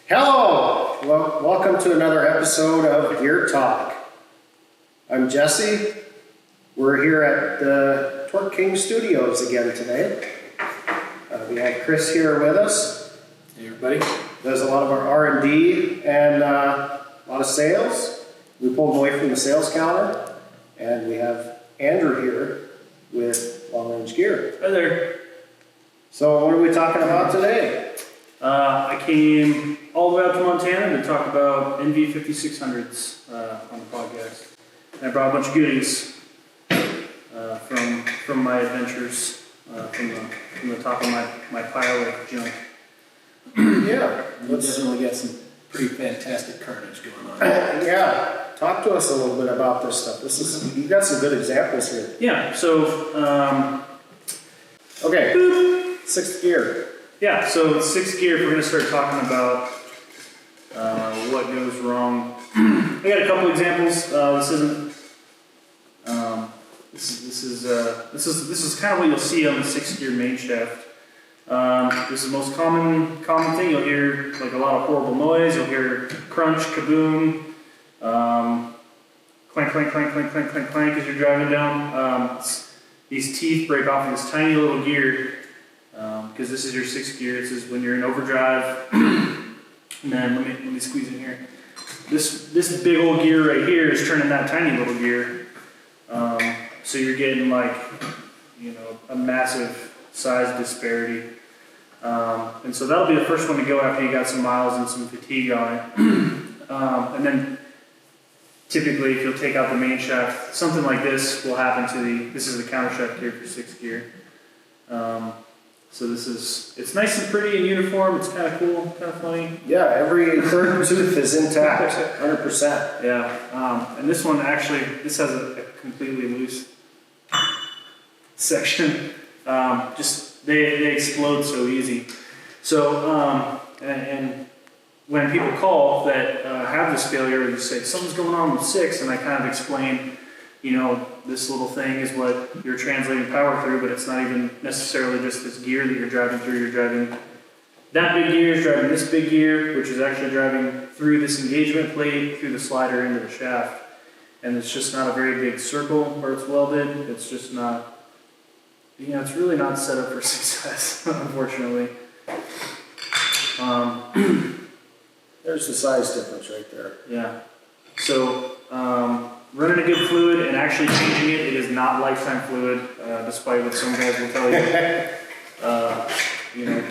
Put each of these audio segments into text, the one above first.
Hello! Well, welcome to another episode of Gear Talk. I'm Jesse. We're here at the Torque King Studios again today. We have Chris here with us. Hey everybody. Does a lot of our R&D and a lot of sales. We pulled away from the sales counter, and we have Andrew here with Long Range Gear. Hi there. So what are we talking about today? I came all the way out to Montana to talk about NV5600s on the podcast. And I brought a bunch of goodies from my adventures from the top of my pile of junk. Yeah. You definitely got some pretty fantastic carnage going on. Yeah. Talk to us a little bit about this stuff. You got some good examples here. Yeah, so Okay. Sixth gear. Yeah, so sixth gear, we're going to start talking about what goes wrong. I got a couple examples. This is kind of what you'll see on the sixth gear main shaft. This is the most common thing. You'll hear like a lot of horrible noise. You'll hear crunch, kaboom, clank, clank, clank, clank, clank, clank, clank as you're driving down. These teeth break off of this tiny little gear. Because this is your sixth gear. This is when you're in overdrive. And then let me squeeze in here. This big old gear right here is turning that tiny little gear. So you're getting like, a massive size disparity. And so that'll be the first one to go after you got some miles and some fatigue on it. And then typically if you'll take out the main shaft, something like this will happen to this is the countershaft gear for sixth gear. So it's nice and pretty and uniform. It's kind of cool, kind of funny. Yeah, every third tooth is intact, 100%. Yeah, and this one actually, this has a completely loose section. Just they explode so easy. So and when people call that have this failure, they say something's going on with six, and I kind of explain, this little thing is what you're translating power through, but it's not even necessarily just this gear that you're driving through. You're driving that big gear is driving this big gear, which is actually driving through this engagement plate, through the slider into the shaft. And it's just not a very big circle where it's welded. It's just not, it's really not set up for success, unfortunately. There's the size difference right there. Yeah. So, running a good fluid and actually changing it is not lifetime fluid, despite what some guys will tell you.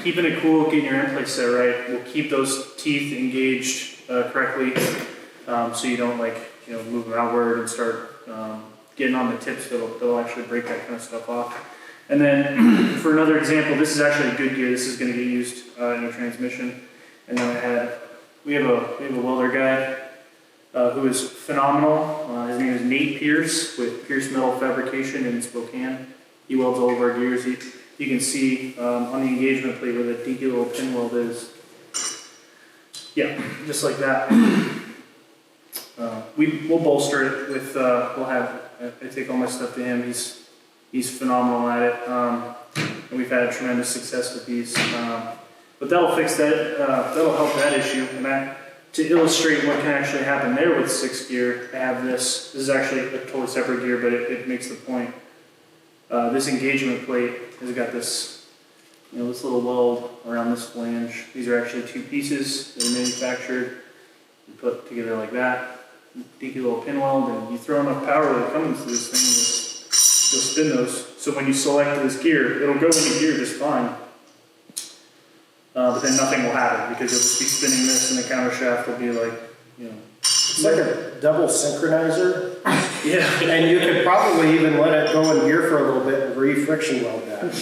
Keeping it cool, getting your end plate set right, will keep those teeth engaged correctly, so you don't move them outward and start getting on the tips that'll actually break that kind of stuff off. And then for another example, this is actually a good gear. This is going to get used in a transmission. And then we have a welder guy. Who is phenomenal. His name is Nate Pierce with Pierce Metal Fabrication in Spokane. He welds all of our gears. You can see on the engagement plate where the dinky little pin weld is. Yeah, just like that. We'll bolster it with, I take all my stuff to him. He's phenomenal at it. And we've had tremendous success with these. But that'll fix that, that'll help that issue. And to illustrate what can actually happen there with sixth gear, I have this. This is actually a totally separate gear, but it makes the point. This engagement plate has got this, this little weld around this flange. These are actually two pieces that are manufactured and put together like that. Dinky little pin weld, and you throw enough power that comes into this thing, you'll spin those. So when you select this gear, it'll go into gear just fine. But then nothing will happen because you'll just be spinning this and the counter shaft will be like, It's like a double synchronizer. Yeah. And you could probably even let it go in gear for a little bit and re-friction weld that.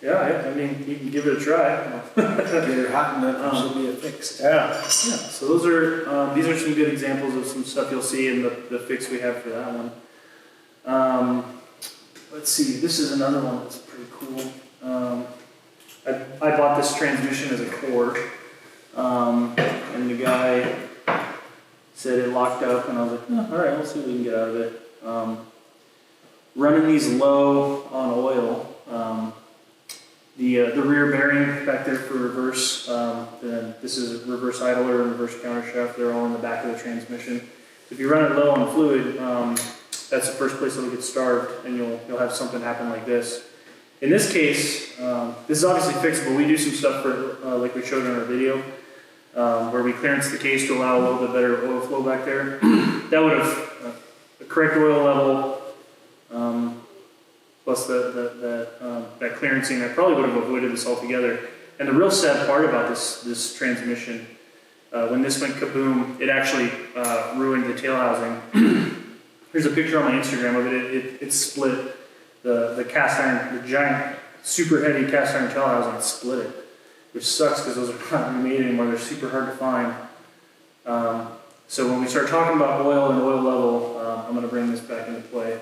Yeah, I mean, you can give it a try. Get it hot enough, it should be fixed. Yeah. So these are some good examples of some stuff you'll see in the fix we have for that one. Let's see, this is another one that's pretty cool. I bought this transmission as a core, and the guy said it locked up, and I was like, all right, let's see what we can get out of it. Running these low on oil, the rear bearing back there for reverse. Then this is a reverse idler and reverse countershaft. They're all in the back of the transmission. If you run it low on fluid, that's the first place it'll get starved, and you'll have something happen like this. In this case, this is obviously fixable. We do some stuff for like we showed in our video, where we clearance the case to allow a little bit better oil flow back there. That would have the correct oil level. Plus that clearancing, I probably would have avoided this altogether. And the real sad part about this transmission, when this went kaboom, it actually ruined the tail housing. Here's a picture on my Instagram of it. It split the cast iron, the giant, super heavy cast iron tail housing. It split it, which sucks because those are not made anymore. They're super hard to find. So when we start talking about oil and oil level, I'm going to bring this back into play.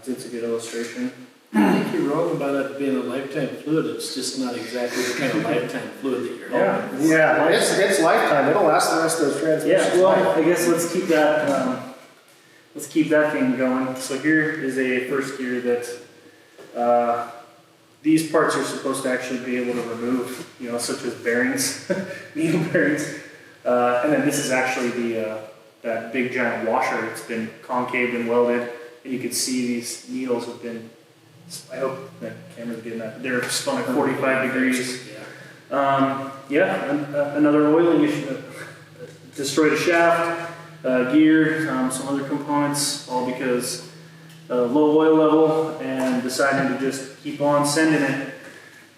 It's a good illustration. I think you're wrong about it being a lifetime fluid. It's just not exactly the kind of lifetime fluid that you're hoping. Yeah, it's lifetime. It'll last the rest of the transmission. Yeah, well, I guess let's keep that thing going. So here is a first gear that these parts are supposed to actually be able to remove, such as bearings, needle bearings. And then this is actually that big giant washer. It's been concaved and welded, and you can see these needles have been, I hope that camera's getting that, they're spun at 45 degrees. Another oiling issue, destroyed a shaft, gear, some other components, all because low oil level and deciding to just keep on sending it.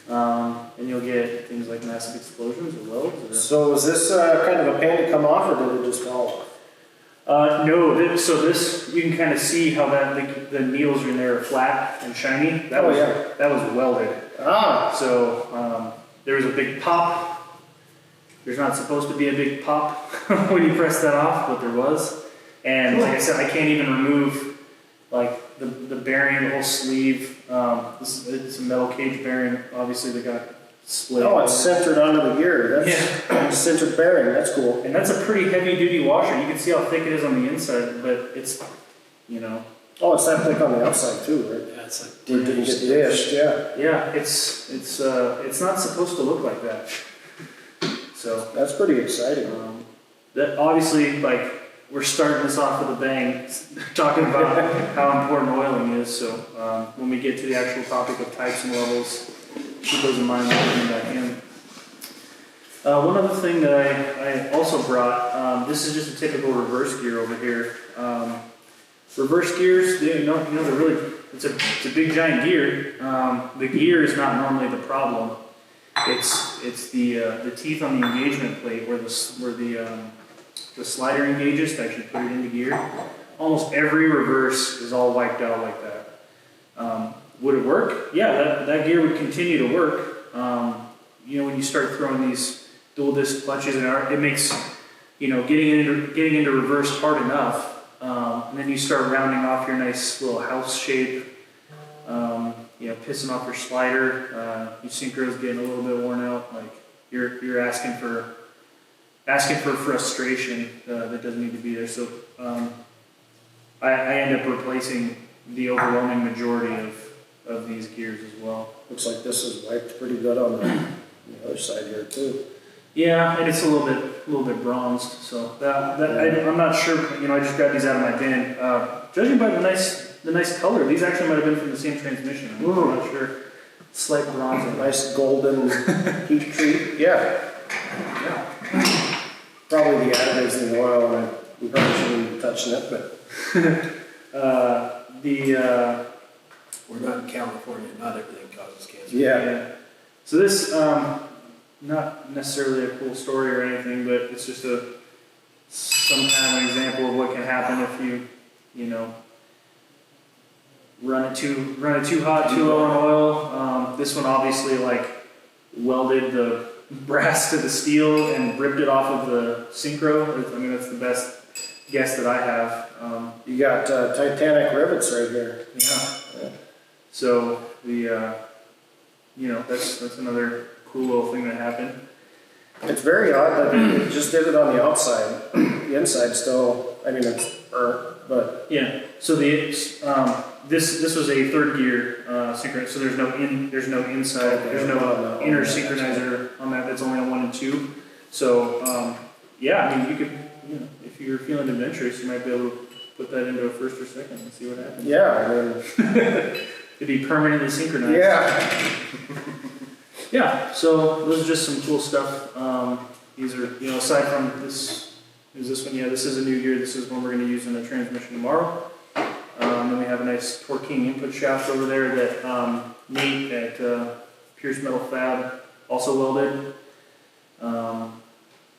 And you'll get things like massive explosions or welds. So was this kind of a pain to come off, or did it just fall off? No, so this, you can kind of see how the needles in there are flat and shiny. That was welded. So there was a big pop. There's not supposed to be a big pop when you press that off, but there was. And like I said, I can't even remove like the bearing, the whole sleeve. It's a metal cage bearing, obviously that got split. Oh, it's centered onto the gear. That's centered bearing. That's cool. And that's a pretty heavy duty washer. You can see how thick it is on the inside, but it's, Oh, it's that thick on the outside too, right? Yeah, it's like It didn't get dished, yeah. Yeah, it's not supposed to look like that. So That's pretty exciting. that obviously, like, we're starting this off with a bang, talking about how important oiling is. So when we get to the actual topic of types and levels, keep those in mind when we're coming back in. One other thing that I also brought, this is just a typical reverse gear over here. Reverse gears, they're really, it's a big giant gear. The gear is not normally the problem. It's the teeth on the engagement plate where the slider engages to actually put it into gear. Almost every reverse is all wiped out like that. Would it work? Yeah, that gear would continue to work. When you start throwing these dual disc clutches in, it makes getting into reverse hard enough. And then you start rounding off your nice little house shape. Pissing off your slider. Your synchro's getting a little bit worn out. Like you're asking for frustration that doesn't need to be there. So I end up replacing the overwhelming majority of these gears as well. Looks like this is wiped pretty good on the other side here too. Yeah, and it's a little bit bronzed. So I'm not sure. I just grabbed these out of my bin. Judging by the nice color, these actually might have been from the same transmission. I'm not sure. Slight bronze. Nice golden heat treat. Yeah. Probably the additives in the oil, and we probably shouldn't be touching it, but we're not in California. Not everything causes cancer. Yeah. So this, not necessarily a cool story or anything, but it's just some kind of example of what can happen if you run it too hot, too low on oil. This one obviously welded the brass to the steel and ripped it off of the synchro. I mean, that's the best guess that I have. You got Titanic rivets right here. Yeah. So that's another cool little thing that happened. It's very odd that it just did it on the outside. The inside still, it's burnt, but yeah. So the This was a third gear synchro, so there's no inside, there's no inner synchronizer on that. That's only on 1 and 2. So yeah, I mean, you could, if you're feeling adventurous, you might be able to put that into a first or second and see what happens. Yeah, I mean, It'd be permanently synchronized. yeah. Yeah. So those are just some cool stuff. These are, aside from this, is this one? Yeah, this is a new gear. This is one we're going to use in the transmission tomorrow. Then we have a nice TorqueKing input shaft over there that Nate at Pierce Metal Fab also welded. And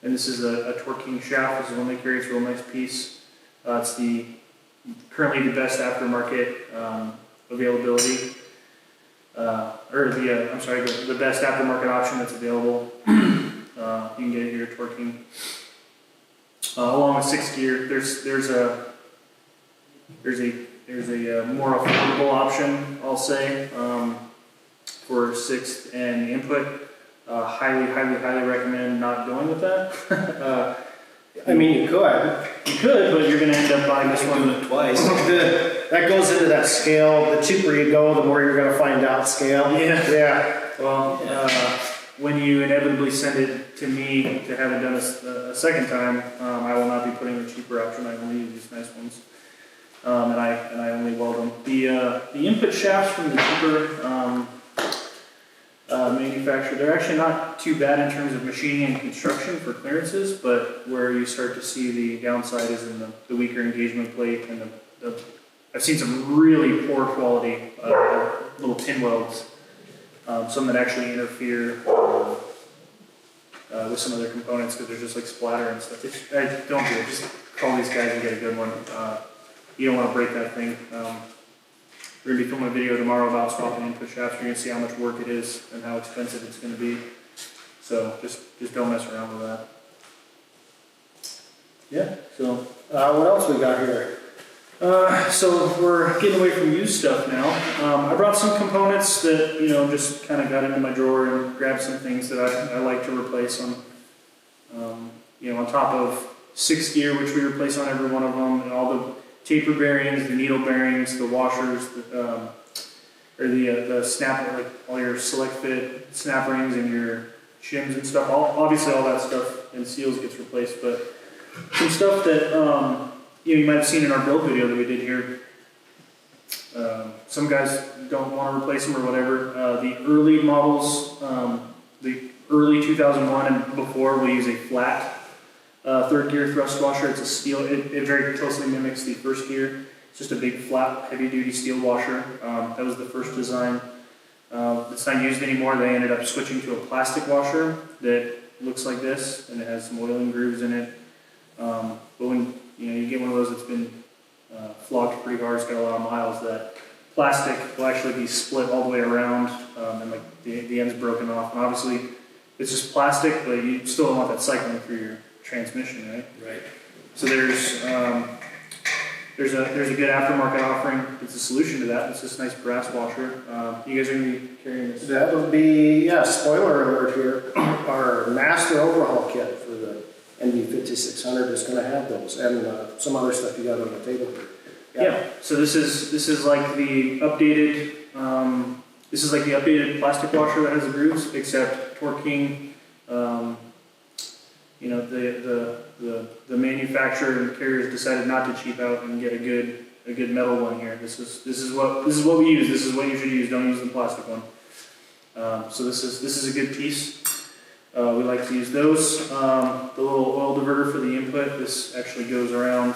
this is a TorqueKing shaft. This is one they carry. It's a real nice piece. It's currently the best aftermarket availability, the best aftermarket option that's available. You can get it here at TorqueKing. Along with 6 gear, there's a more affordable option, I'll say, for 6th and input. Highly recommend not going with that. I mean, you could. You could, but you're going to end up buying this one. Doing it twice. That goes into that scale. The cheaper you go, the more you're going to find out scale. Yeah. Yeah. Well, when you inevitably send it to me to have it done a second time, I will not be putting the cheaper option. I only use these nice ones, and I only weld them. The input shafts from the cheaper manufacturer, they're actually not too bad in terms of machining and construction for clearances, but where you start to see the downside is in the weaker engagement plate and I've seen some really poor quality little pin welds, some that actually interfere with some of their components because they're just like splatter and stuff. Don't do it. Just call these guys and get a good one. You don't want to break that thing. We're going to be filming a video tomorrow about swapping input shafts. You're going to see how much work it is and how expensive it's going to be. So just don't mess around with that. Yeah, so. What else we got here? So we're getting away from used stuff now. I brought some components that, just kind of got into my drawer and grabbed some things that I like to replace on, on top of 6 gear, which we replace on every one of them, and all the taper bearings, the needle bearings, the washers, the snap, like all your select fit snap rings and your shims and stuff. Obviously all that stuff and seals gets replaced, but some stuff that you might have seen in our build video that we did here. Some guys don't want to replace them or whatever. The early models, the early 2001 and before, we use a flat 3rd gear thrust washer. It's a steel. It very closely mimics the 1st gear. It's just a big flat, heavy-duty steel washer. That was the first design. It's not used anymore. They ended up switching to a plastic washer that looks like this, and it has some oiling grooves in it. But when you get one of those that's been flogged pretty hard, it's got a lot of miles, that plastic will actually be split all the way around, and like the end's broken off. And obviously, it's just plastic, but you still don't want that cycling through your transmission, right? Right. So there's a good aftermarket offering. It's a solution to that. It's this nice brass washer. You guys are going to be carrying this. That would be, spoiler alert here. Our master overhaul kit for the NV5600 is going to have those, and some other stuff you got on the table here. Yeah. So this is like the updated plastic washer that has the grooves, except TorqueKing. The manufacturer and carriers decided not to cheap out and get a good metal one here. This is what we use. This is what you should use. Don't use the plastic one. So this is a good piece. We like to use those. The little oil diverter for the input. This actually goes around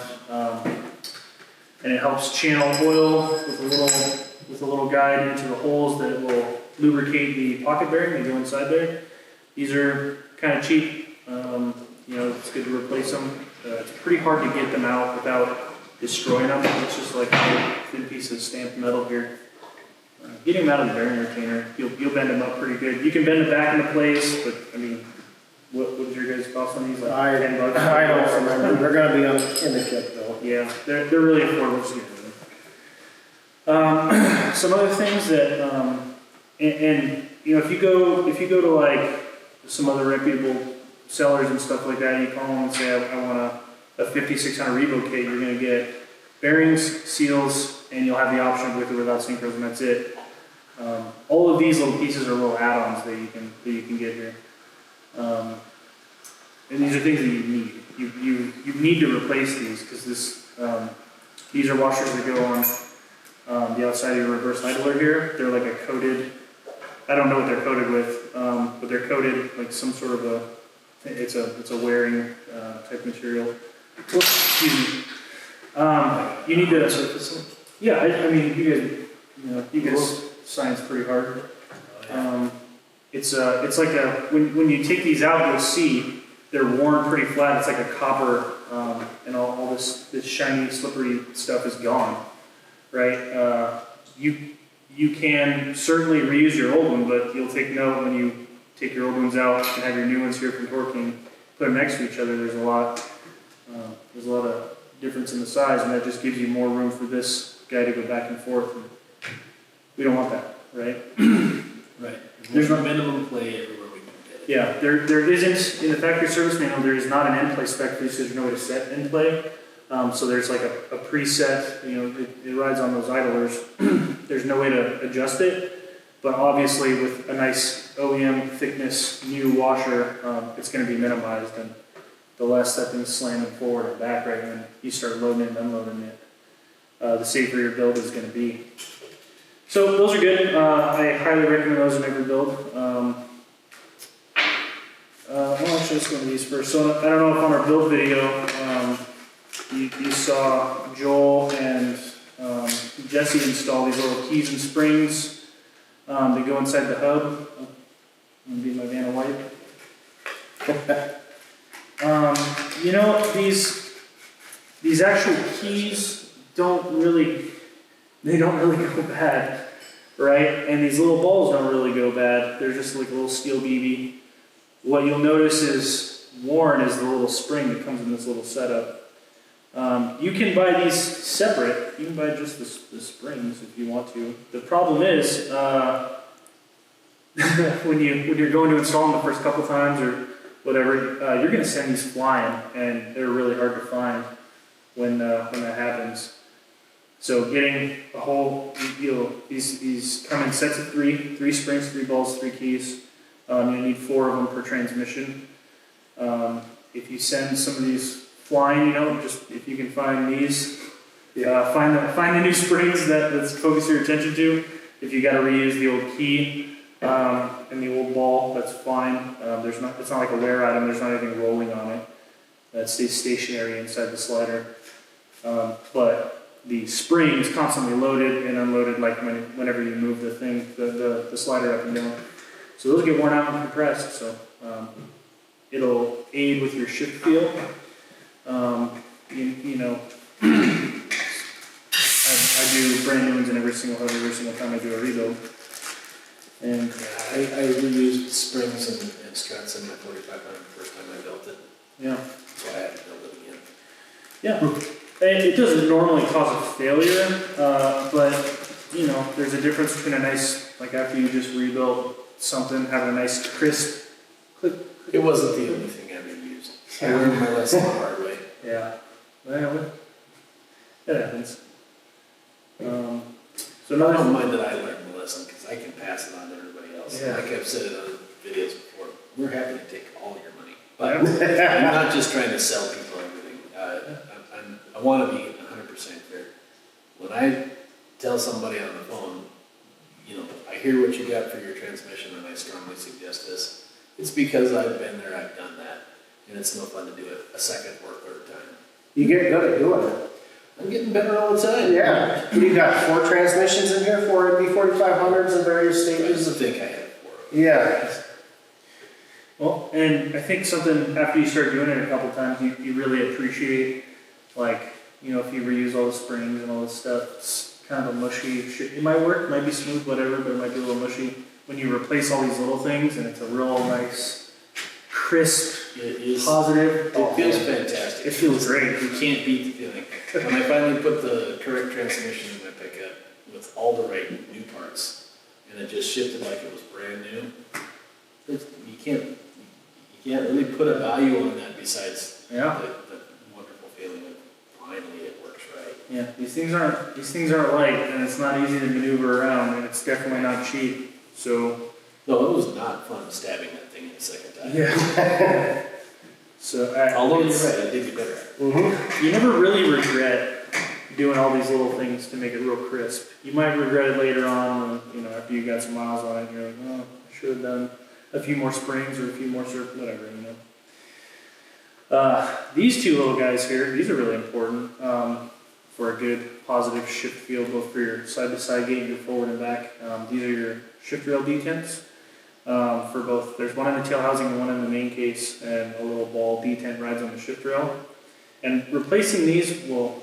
and it helps channel oil with a little guide into the holes that will lubricate the pocket bearing that go inside there. These are kind of cheap. It's good to replace them. It's pretty hard to get them out without destroying them. It's just like a thin piece of stamped metal here. Getting them out of the bearing retainer, you'll bend them up pretty good. You can bend the back into place, but I mean, what was your guys' cost on these? Like $10? I don't remember. They're going to be in the kit though. Yeah, they're really affordable. Just get rid of them. Some other things that, if you go to like some other reputable sellers and stuff like that, you call them and say, I want a 5600 Revo kit. You're going to get bearings, seals, and you'll have the option with or without synchros, and that's it. All of these little pieces are little add-ons that you can get here. And these are things that you need. You need to replace these because these are washers that go on the outside of your reverse idler here. They're like a coated, I don't know what they're coated with, but they're coated like some sort of it's a wearing type material. Excuse me. You need to, yeah, I mean, you guys science pretty hard. It's like when you take these out, you'll see they're worn pretty flat. It's like a copper, and all this shiny, slippery stuff is gone, right? You can certainly reuse your old one, but you'll take note when you take your old ones out and have your new ones here from TorqueKing, put them next to each other. There's a lot of difference in the size, and that just gives you more room for this guy to go back and forth. And we don't want that, right? Right. There's no minimum play everywhere we can get it. Yeah, there isn't, in the factory service manual, there is not an end play spec, because there's no way to set end play. So there's like a preset, it rides on those idlers. There's no way to adjust it, but obviously with a nice OEM thickness new washer, it's going to be minimized, and the less that thing's slamming forward and back right when you start loading it and unloading it, the safer your build is going to be. So those are good. I highly recommend those in every build. Well, actually, let's go to these first. So I don't know if on our build video, you saw Joel and Jesse install these little keys and springs that go inside the hub. I'm gonna be my Vanna White. These actual keys don't really go bad, right? And these little balls don't really go bad. They're just like a little steel BB. What you'll notice is worn is the little spring that comes in this little setup. You can buy these separate. You can buy just the springs if you want to. The problem is when you're going to install them the first couple times or whatever, you're going to send these flying, and they're really hard to find when that happens. So getting a whole, these come in sets of three springs, 3 balls, 3 keys. You need 4 of them per transmission. If you send some of these flying, just if you can find these, find the new springs that's focus your attention to. If you got to reuse the old key and the old ball, that's fine. It's not like a wear item. There's not anything rolling on it. That stays stationary inside the slider. But the spring is constantly loaded and unloaded, like whenever you move the thing, the slider up and down. So those get worn out and compressed. So it'll aid with your shift feel. I do brand new ones in every single time I do a rebuild. And I reused springs and struts in my 4500 the first time I built it. Yeah. So I had to build it again. Yeah. And it doesn't normally cause a failure, but there's a difference between a nice, like after you just rebuilt something, having a nice crisp click. It wasn't the only thing I reused. I learned my lesson the hard way. Yeah. Well, it happens. So I don't mind that I learned the lesson because I can pass it on to everybody else. Yeah. Like I've said in other videos before, we're happy to take all your money. But I'm not just trying to sell people everything. I want to be 100% fair. When I tell somebody on the phone, I hear what you got for your transmission and I strongly suggest this, it's because I've been there, I've done that. And it's no fun to do it a second or third time. You get good at doing it. I'm getting better all the time. Yeah. You got 4 transmissions in here, 4 NV5500s in various I stages. just think I have 4 of them. Yeah. Well, and I think something after you start doing it a couple times, you really appreciate, like, if you reuse all the springs and all this stuff, it's kind of a mushy, it might work, it might be smooth, whatever, but it might be a little mushy. When you replace all these little things and it's a real nice, crisp, It is. positive. It feels fantastic. It feels great. You can't beat the feeling. When I finally put the correct transmission in my pickup with all the right new parts, and it just shifted like it was brand new, you can't really put a value on that besides Yeah. the wonderful feeling of finally it works right. Yeah, these things aren't light, and it's not easy to maneuver around, and it's definitely not cheap. So No, it was not fun stabbing that thing the second time. yeah. So Although you're right, I did get better at it. You never really regret doing all these little things to make it real crisp. You might regret it later on, when, after you got some miles on it, and you're like, oh, I should have done a few more springs or a few more whatever, These two little guys here, these are really important for a good positive shift feel, both for your side-to-side gate and your forward and back. These are your shift rail detents for both. There's one in the tail housing and one in the main case, and a little ball detent rides on the shift rail. And replacing these will,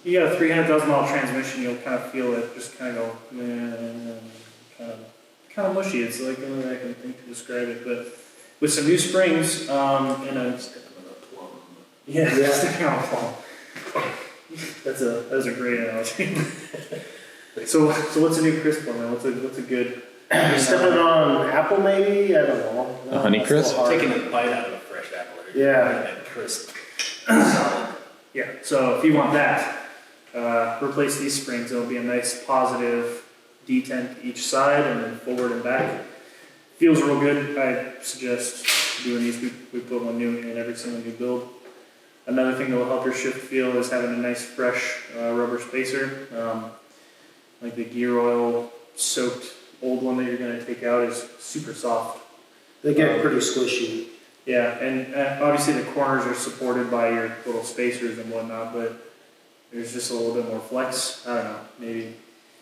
you got a 300,000 mile transmission, you'll kind of feel it just kind of go, kind of mushy. It's like the only way I can think to describe it. But with some new springs and a sticking on a plum. That's a great analogy. So what's a new crisp one then? What's a good? Stepping on apple maybe? I don't know. A honey crisp? Taking a bite out of a fresh apple. Yeah. That crisp, solid. Yeah. So if you want that, replace these springs. It'll be a nice positive detent each side and then forward and back. Feels real good. I suggest doing these. We put one new in every single new build. Another thing that will help your shift feel is having a nice fresh rubber spacer. Like the gear oil soaked old one that you're going to take out is super soft. They get pretty squishy. Yeah, and obviously the corners are supported by your little spacers and whatnot, but there's just a little bit more flex. I don't know, maybe.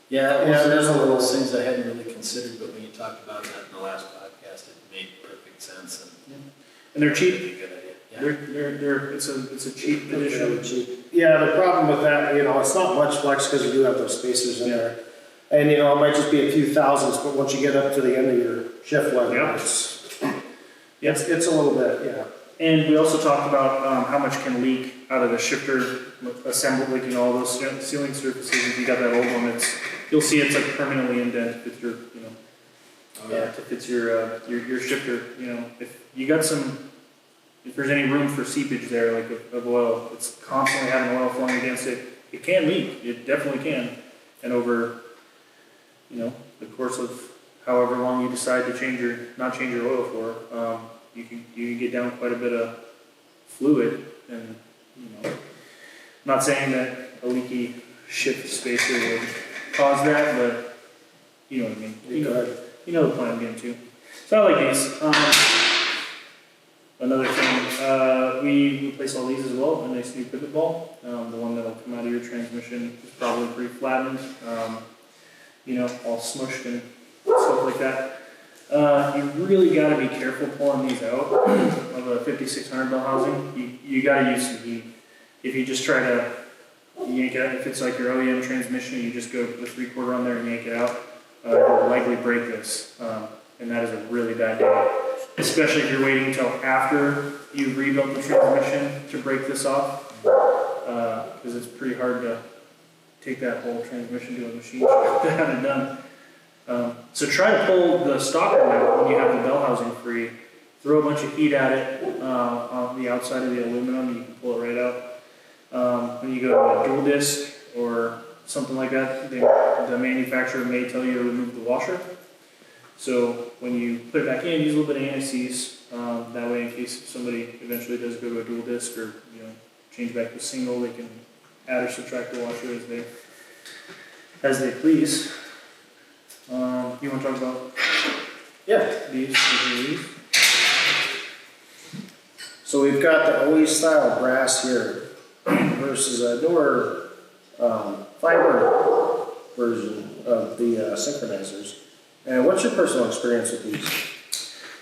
Yeah, there's a one of little those things I hadn't really considered, but when you talked about that in the last podcast, it made perfect sense. And they're cheap. It'd be a good idea. Yeah. They're it's a cheap addition. Yeah, the problem with that, it's not much flex because you do have those spacers in there. And, it might just be a few thousandths, but once you get up to the end of your shift level, it's a little bit, yeah. And we also talked about how much can leak out of the shifter assembly, all those sealing surfaces. If you got that old one, you'll see it's like permanently indented with your, if it's your shifter. If you got if there's any room for seepage there, like of oil, it's constantly having oil flowing against it. It can leak. It definitely can. And over, the course of however long you decide to not change your oil for, you can get down quite a bit of fluid. And I'm not saying that a leaky shift spacer would cause that, but you know what I mean. You know the point I'm getting to. So I like these. Another thing, we replace all these as well. A nice new pivot ball. The one that'll come out of your transmission is probably pretty flattened. All smushed and stuff like that. You really got to be careful pulling these out of a 5600 bell housing. You got to use some heat. If you just try to yank it out, if it's like your OEM transmission, and you just go with 3/4 on there and yank it out, it'll likely break this, and that is a really bad day. Especially if you're waiting until after you've rebuilt the transmission to break this off, because it's pretty hard to take that whole transmission to a machine shop to have it done. So try to pull the stopper out when you have the bell housing free. Throw a bunch of heat at it on the outside of the aluminum, you can pull it right out. When you go to a dual disc or something like that, the manufacturer may tell you to remove the washer. So when you put it back in, use a little bit of anti-seize. That way, in case somebody eventually does go to a dual disc or change back to a single, they can add or subtract the washer as they please. You want to talk about these? So we've got the OE style brass here versus a newer fiber version of the synchronizers. And what's your personal experience with these?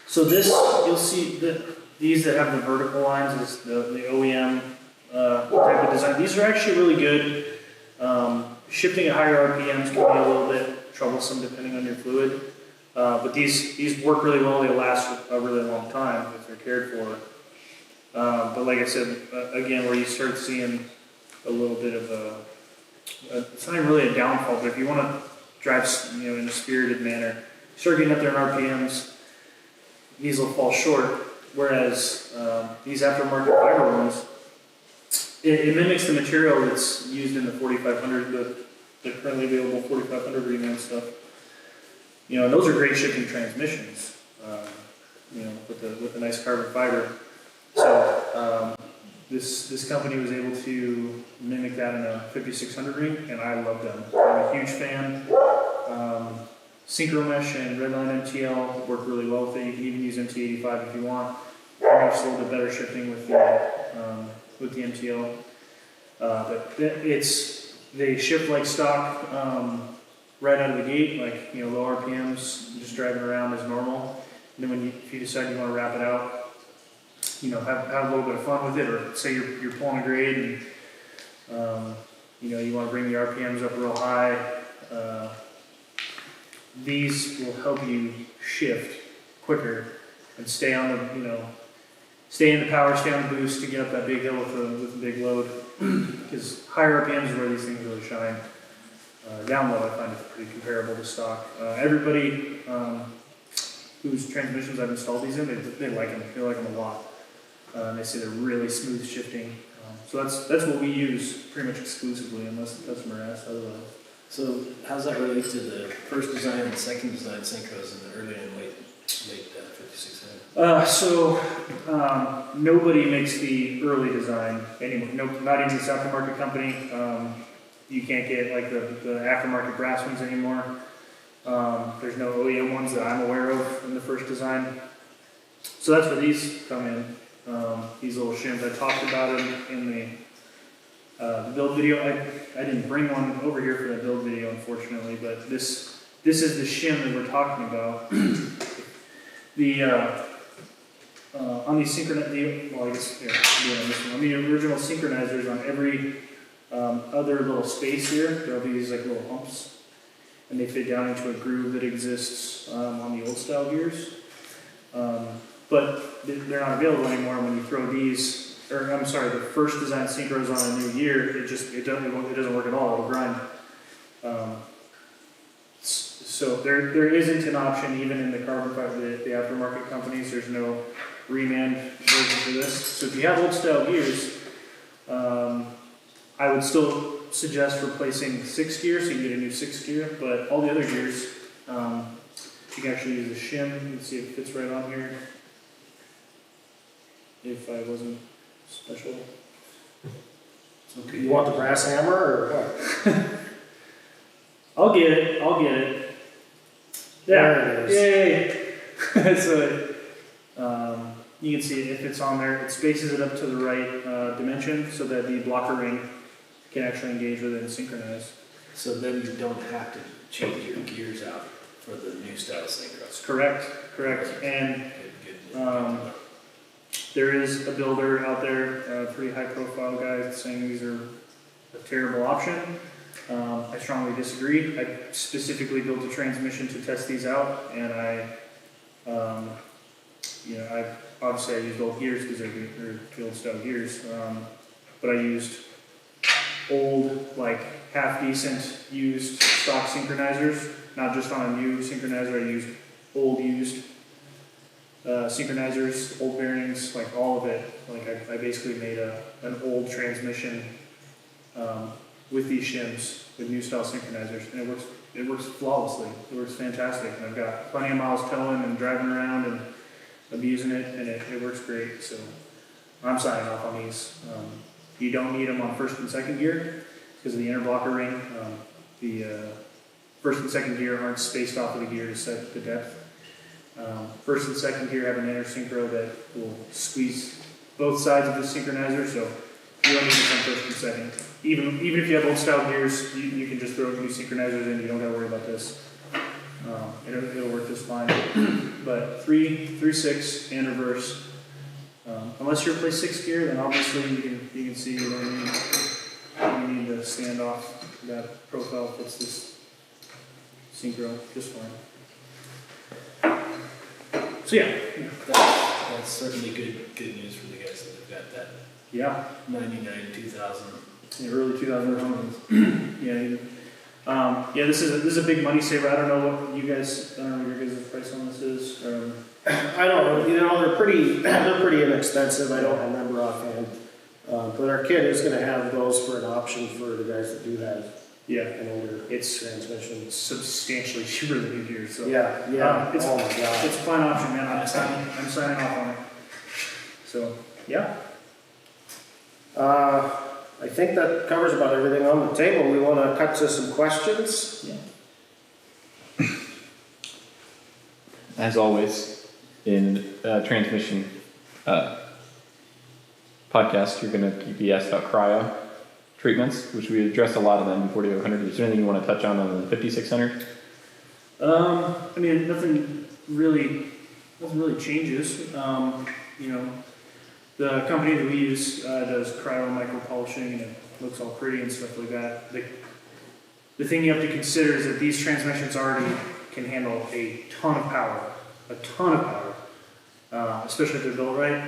So you'll see these that have the vertical lines is the OEM type of design. These are actually really good. Shifting at higher RPMs can be a little bit troublesome depending on your fluid. But these work really well. They last a really long time if they're cared for. But like I said, again, where you start seeing a little bit of it's not even really a downfall, but if you want to drive in a spirited manner, you start getting up there in RPMs, these will fall short. Whereas these aftermarket fiber ones, it mimics the material that's used in the 4500, the currently available 4500 reman stuff. You know, and those are great shipping transmissions. You know, with the nice carbon fiber. So this company was able to mimic that in a 5600 ring, and I love them. I'm a huge fan. Synchro mesh and redline MTL work really well with it. You can even use MT85 if you want. It's a little bit better shifting with the MTL. But they ship like stock right out of the gate, like, you know, low RPMs, just driving around as normal. And then if you decide you want to wrap it out, you know, have a little bit of fun with it, or say you're pulling a grade and you know, you want to bring the RPMs up real high. These will help you shift quicker and stay on the, you know, stay in the power, stay on the boost to get up that big hill with a big load. Because higher RPMs is where these things really shine. Down low, I find it pretty comparable to stock. Everybody whose transmissions I've installed these in, they like them. They like them a lot. They say they're really smooth shifting. So that's what we use pretty much exclusively, unless the customer asks otherwise. So how's that relate to the first design and second design synchros in the early and late 5600? Nobody makes the early design anymore. No, not even this aftermarket company. You can't get like the aftermarket brass ones anymore. There's no OEM ones that I'm aware of in the first design. So that's where these come in. These little shims. I talked about them in the build video. I didn't bring one over here for the build video, unfortunately, but this is the shim that we're talking about. On these synchronizers, well, I guess here, on this one. On the original synchronizers, on every other little space here, there'll be these like little humps, and they fit down into a groove that exists on the old style gears. But they're not available anymore when you throw these, or I'm sorry, the first design synchros on a new gear, it doesn't work at all. It'll grind. So there isn't an option even in the carbon fiber, the aftermarket companies. There's no reman version for this. So if you have old style gears, I would still suggest replacing 6 gear so you can get a new 6 gear. But all the other gears, you can actually use a shim. You can see if it fits right on here. If I wasn't special. Okay. You want the brass hammer or what? I'll get it. Yeah. There it is. Yay! So you can see if it's on there, it spaces it up to the right dimension so that the blocker ring can actually engage with it and synchronize. So then you don't have to change your gears out for the new style synchros. Correct. And there is a builder out there, a pretty high profile guy, saying these are a terrible option. I strongly disagree. I specifically built a transmission to test these out, and I used old gears because they're field style gears, but I used old, like half decent used stock synchronizers, not just on a new synchronizer. I used old used synchronizers, old bearings, like all of it. Like I basically made an old transmission with these shims, with new style synchronizers, and it works flawlessly. It works fantastic, and I've got plenty of miles towing and driving around and abusing it, and it works great. So I'm signing off on these. You don't need them on first and second gear because of the inner blocker ring. The first and second gear aren't spaced off of the gear to set the depth. First and second gear have an inner synchro that will squeeze both sides of the synchronizer, so you don't need this on first and second. Even if you have old style gears, you can just throw new synchronizers in. You don't got to worry about this. It'll work just fine. But 3, 6, and reverse. Unless you replace 6 gear, then obviously you can see you need the standoff. That profile fits this synchro just fine. So yeah, That's certainly good news for the guys that have got that. Yeah. 99, 2000. Yeah, early 2000s. Yeah, this is a big money saver. I don't know what you guys, I don't know what your guys' price on this is. I don't know. You know, they're pretty inexpensive. I don't remember offhand. But our kit is gonna have those for an option for the guys that do have Yeah, an older it's transmission. substantially cheaper than it here, so. Yeah, yeah, It's, oh my god. it's a fine option, man. I'm signing off on it. So, yeah. I think that covers about everything on the table. We wanna cut to some questions. As always, in transmission podcast, you're going to be asked about cryo treatments, which we address a lot of them in 4500. Is there anything you want to touch on the 5600? I mean, nothing really changes. You know, the company that we use does cryo micro polishing, and it looks all pretty and stuff like that. The thing you have to consider is that these transmissions already can handle a ton of power, especially if they're built right.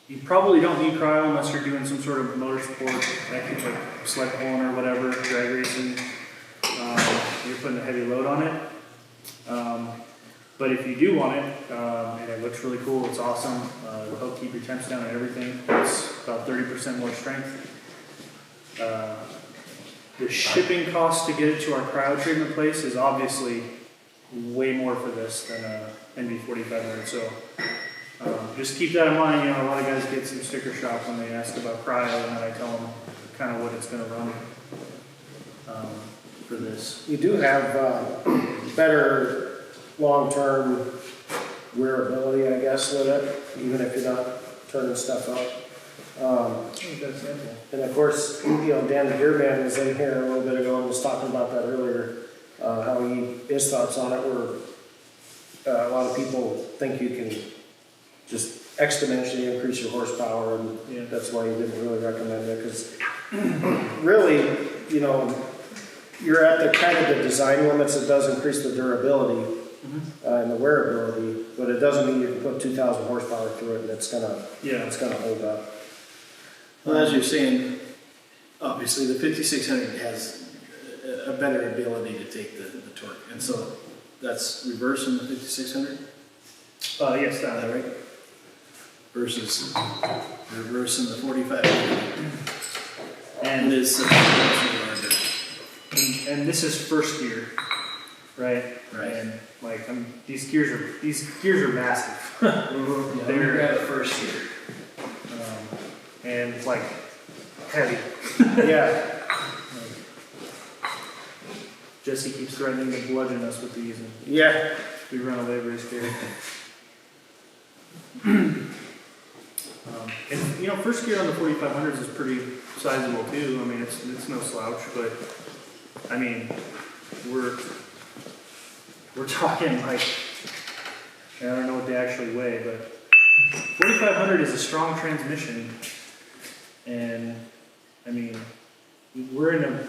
You probably don't need cryo unless you're doing some sort of motor sport, like sled pulling or whatever, drag racing. You're putting a heavy load on it. But if you do want it, and it looks really cool, it's awesome. It'll help keep your temps down and everything. It's about 30% more strength. The shipping cost to get it to our cryo treatment place is obviously way more for this than a NV5500. So just keep that in mind. You know, a lot of guys get some sticker shock when they ask about cryo, and then I tell them kind of what it's going to run for this. You do have better long-term wearability, I guess, with it, even if you're not turning stuff up. And of course, you know, Dan the Deerman was in here a little bit ago and was talking about that earlier, how his thoughts on it were, a lot of people think you can just exponentially increase your horsepower, and that's why he didn't really recommend it, because really, you know, you're at the kind of the design limits. It does increase the durability and the wearability, but it doesn't mean you can put 2,000 horsepower through it and it's gonna hold up. Well, as you're saying, obviously the 5600 has a better ability to take the torque, and so that's reverse in the 5600? Yes, that right. Versus reverse in the 4500. And it is and this is first gear, right? Right. And like these gears are massive. Yeah, They're grab it first gear. And it's like heavy. Yeah. Jesse keeps threatening to bludgeon us with these, and Yeah. we run away very scared. And you know, first gear on the 4500s is pretty sizable too. I mean, it's no slouch, but I mean, we're talking like, I don't know what they actually weigh, but 4500 is a strong transmission, and I mean, we're in a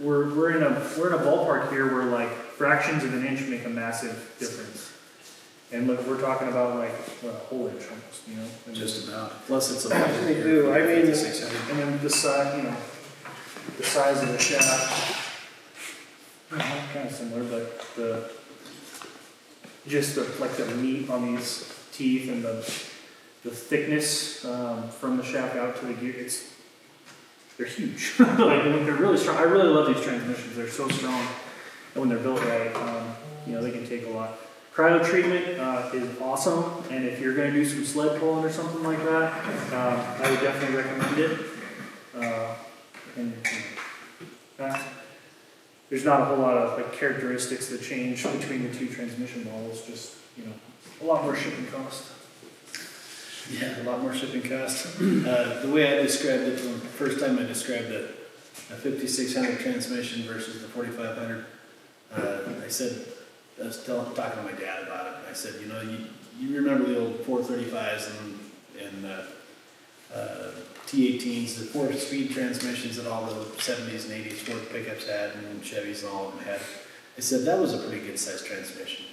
ballpark here where like fractions of an inch make a massive difference. And look, we're talking about like a whole inch almost, you know. And Just about. Plus it's a They do. I mean, 5600. and then the size, you know, the size of the shaft, kind of similar, but like the meat on these teeth and the thickness from the shaft out to the gear, they're huge. Like they're really strong. I really love these transmissions. They're so strong, and when they're built right, you know, they can take a lot. Cryo treatment is awesome, and if you're going to do some sled pulling or something like that, I would definitely recommend it. There's not a whole lot of like characteristics that change between the two transmission models. Just, you know, a lot more shipping cost. Yeah, a lot more shipping cost. The way I described it, the first time I described a 5600 transmission versus the 4500, I said, I was talking to my dad about it, and I said, you know, you remember the old 435s and T18s, the 4-speed transmissions that all the 70s and 80s Ford pickups had, and Chevys and all of them had. I said, that was a pretty good sized transmission.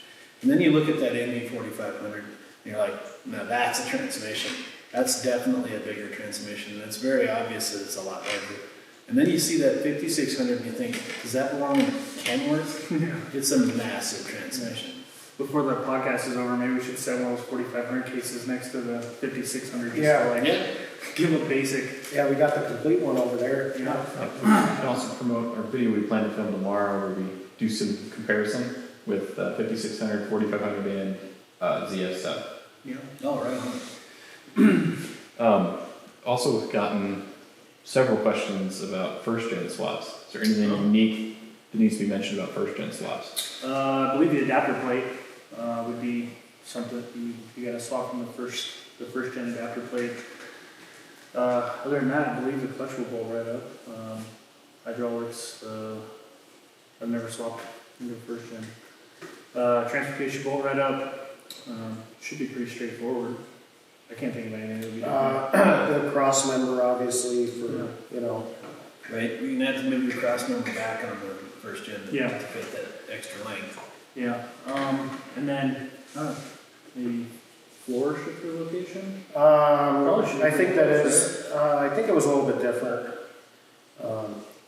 And then you look at that NV4500, and you're like, now that's a transmission. That's definitely a bigger transmission, and it's very obvious that it's a lot larger. And then you see that 5600 and you think, does that belong in Kenworth? Yeah. It's a massive transmission. before the podcast is over, maybe we should set one of those 4,500 cases next to the 5,600 just Yeah. to like give a basic. Yeah, we got the complete one over there. Yeah. And also promote our video we plan to film tomorrow where we do some comparison with 5600, 4500 and ZS stuff. Yeah. Oh, right. Also, we've gotten several questions about first gen swaps. Is there anything unique that needs to be mentioned about first gen swaps? I believe the adapter plate would be something you got to swap from the first gen adapter plate. Other than that, I believe the clutch will bolt right up. Hydraulics, I've never swapped into first gen. Transportation bolt right up. Should be pretty straightforward. I can't think of anything that would be different. The cross member, obviously, for, you know, Right, you're gonna have to move your cross member back on the first gen to Yeah. fit that extra length. Yeah. And then maybe floor shifter location. I think that is, I think it was a little bit different.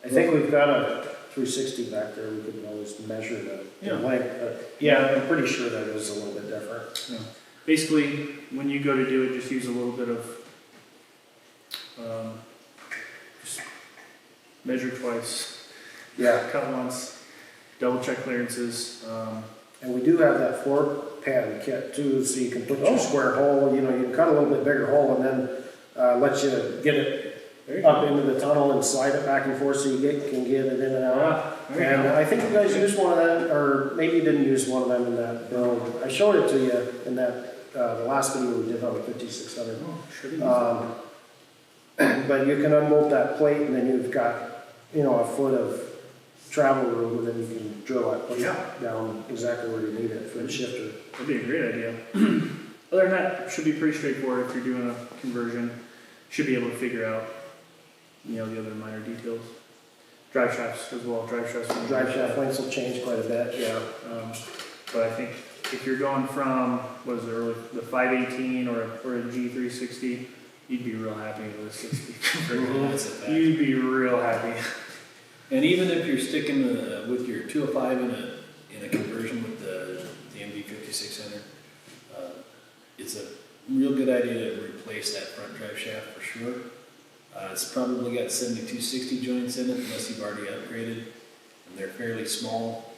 I think we've got a 360 back there, we could always measure the length, but yeah, I'm pretty sure that is a little bit different. Yeah. Basically, when you go to do it, just use a little bit of, just measure twice, Yeah, cut once, double check clearances. and we do have that floor pan kit too, so you can put your square hole, you know, you can cut a little bit bigger hole and then let you get it up into the tunnel and slide it back and forth so you can get it in and out. And I think you guys used one of them, or maybe you didn't use one of them in that build. I showed it to you in that, the last video we did on the 5600. But you can unbolt that plate and then you've got, you know, a foot of travel room and then you can drill that plate down exactly where you need it for the shifter. That'd be a great idea. Other than that, it should be pretty straightforward if you're doing a conversion. Should be able to figure out, you know, the other minor details. Drive shafts as well. Drive Driveshaft lengths will change quite a bit, yeah. But I think if you're going from, what is it, the 518 or a G360, you'd be real happy with a 60. That's a fact. You'd be real happy. And even if you're sticking with your 205 in a conversion with the NV5600, it's a real good idea to replace that front drive shaft for sure. It's probably got 7260 joints in it unless you've already upgraded, and they're fairly small.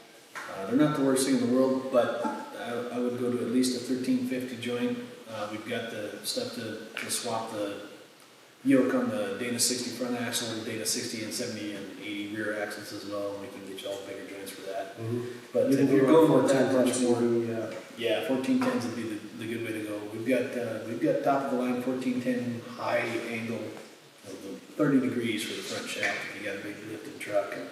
They're not the worst thing in the world, but I would go to at least a 1350 joint. We've got the stuff to swap the yoke on the Dana 60 front axle, and Dana 60 and 70 and 80 rear axles as well, and we can get you all bigger joints for that. But if you're going with that much more, 1410s would be the good way to go. We've got top of the line 1410 high angle, 30 degrees for the front shaft if you got a big lifted truck and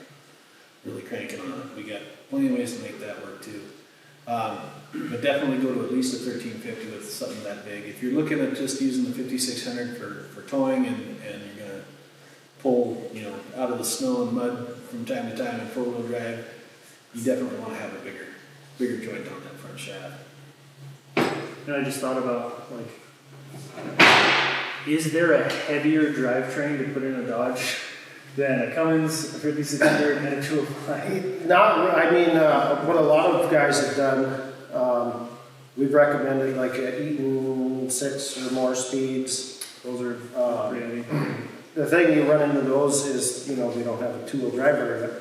really cranking on it. We got plenty of ways to make that work too. But definitely go to at least a 1350 with something that big. If you're looking at just using the 5600 for towing and you're gonna pull, you know, out of the snow and mud from time to time in 4-wheel drive, you definitely want to have a bigger joint on that front shaft. And I just thought about, like, is there a heavier drivetrain to put in a Dodge than a Cummins, a 5600, and a 205? I mean, what a lot of guys have done, we've recommended like Eaton 6 or more speeds. Those are pretty heavy. The thing you run into those is, you know, we don't have a two-wheel driver in it,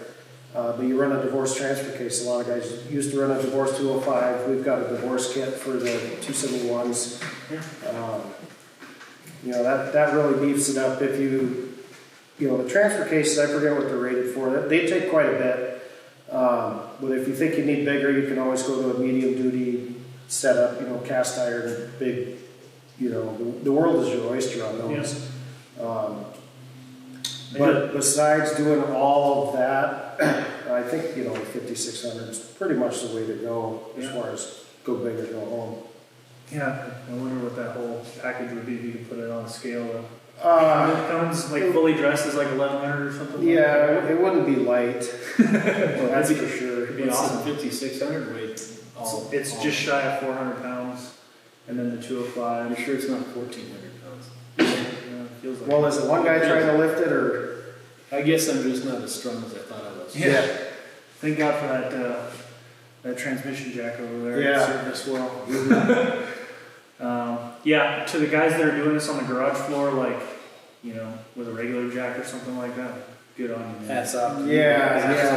but you run a divorce transfer case. A lot of guys used to run a divorce 205. We've got a divorce kit for the 271s. You know, that really beefs it up. If you know, the transfer cases, I forget what they're rated for. They take quite a bit. But if you think you need bigger, you can always go to a medium duty setup, you know, cast iron, big, you know, the world is your oyster on those. But besides doing all of that, I think, you know, 5600 is pretty much the way to go as far as go big or go home. Yeah, I wonder what that whole package would be if you could put it on a scale. Cummins, like fully dressed is like 1100 or something. Yeah, it wouldn't be light. That's for sure. It'd be What's awesome. the 5600 weight? It's just shy of 400 pounds, and then the 205. I'm sure it's not 1400 pounds. Yeah, it feels like Well, is it one guy trying to lift it or? I guess I'm just not as strong as I thought I was. Yeah. Thank God for that that transmission jack over there. Yeah. Served us well. Yeah, to the guys that are doing this on the garage floor, like, you know, with a regular jack or something like that, good on you, man. Hats off. Yeah.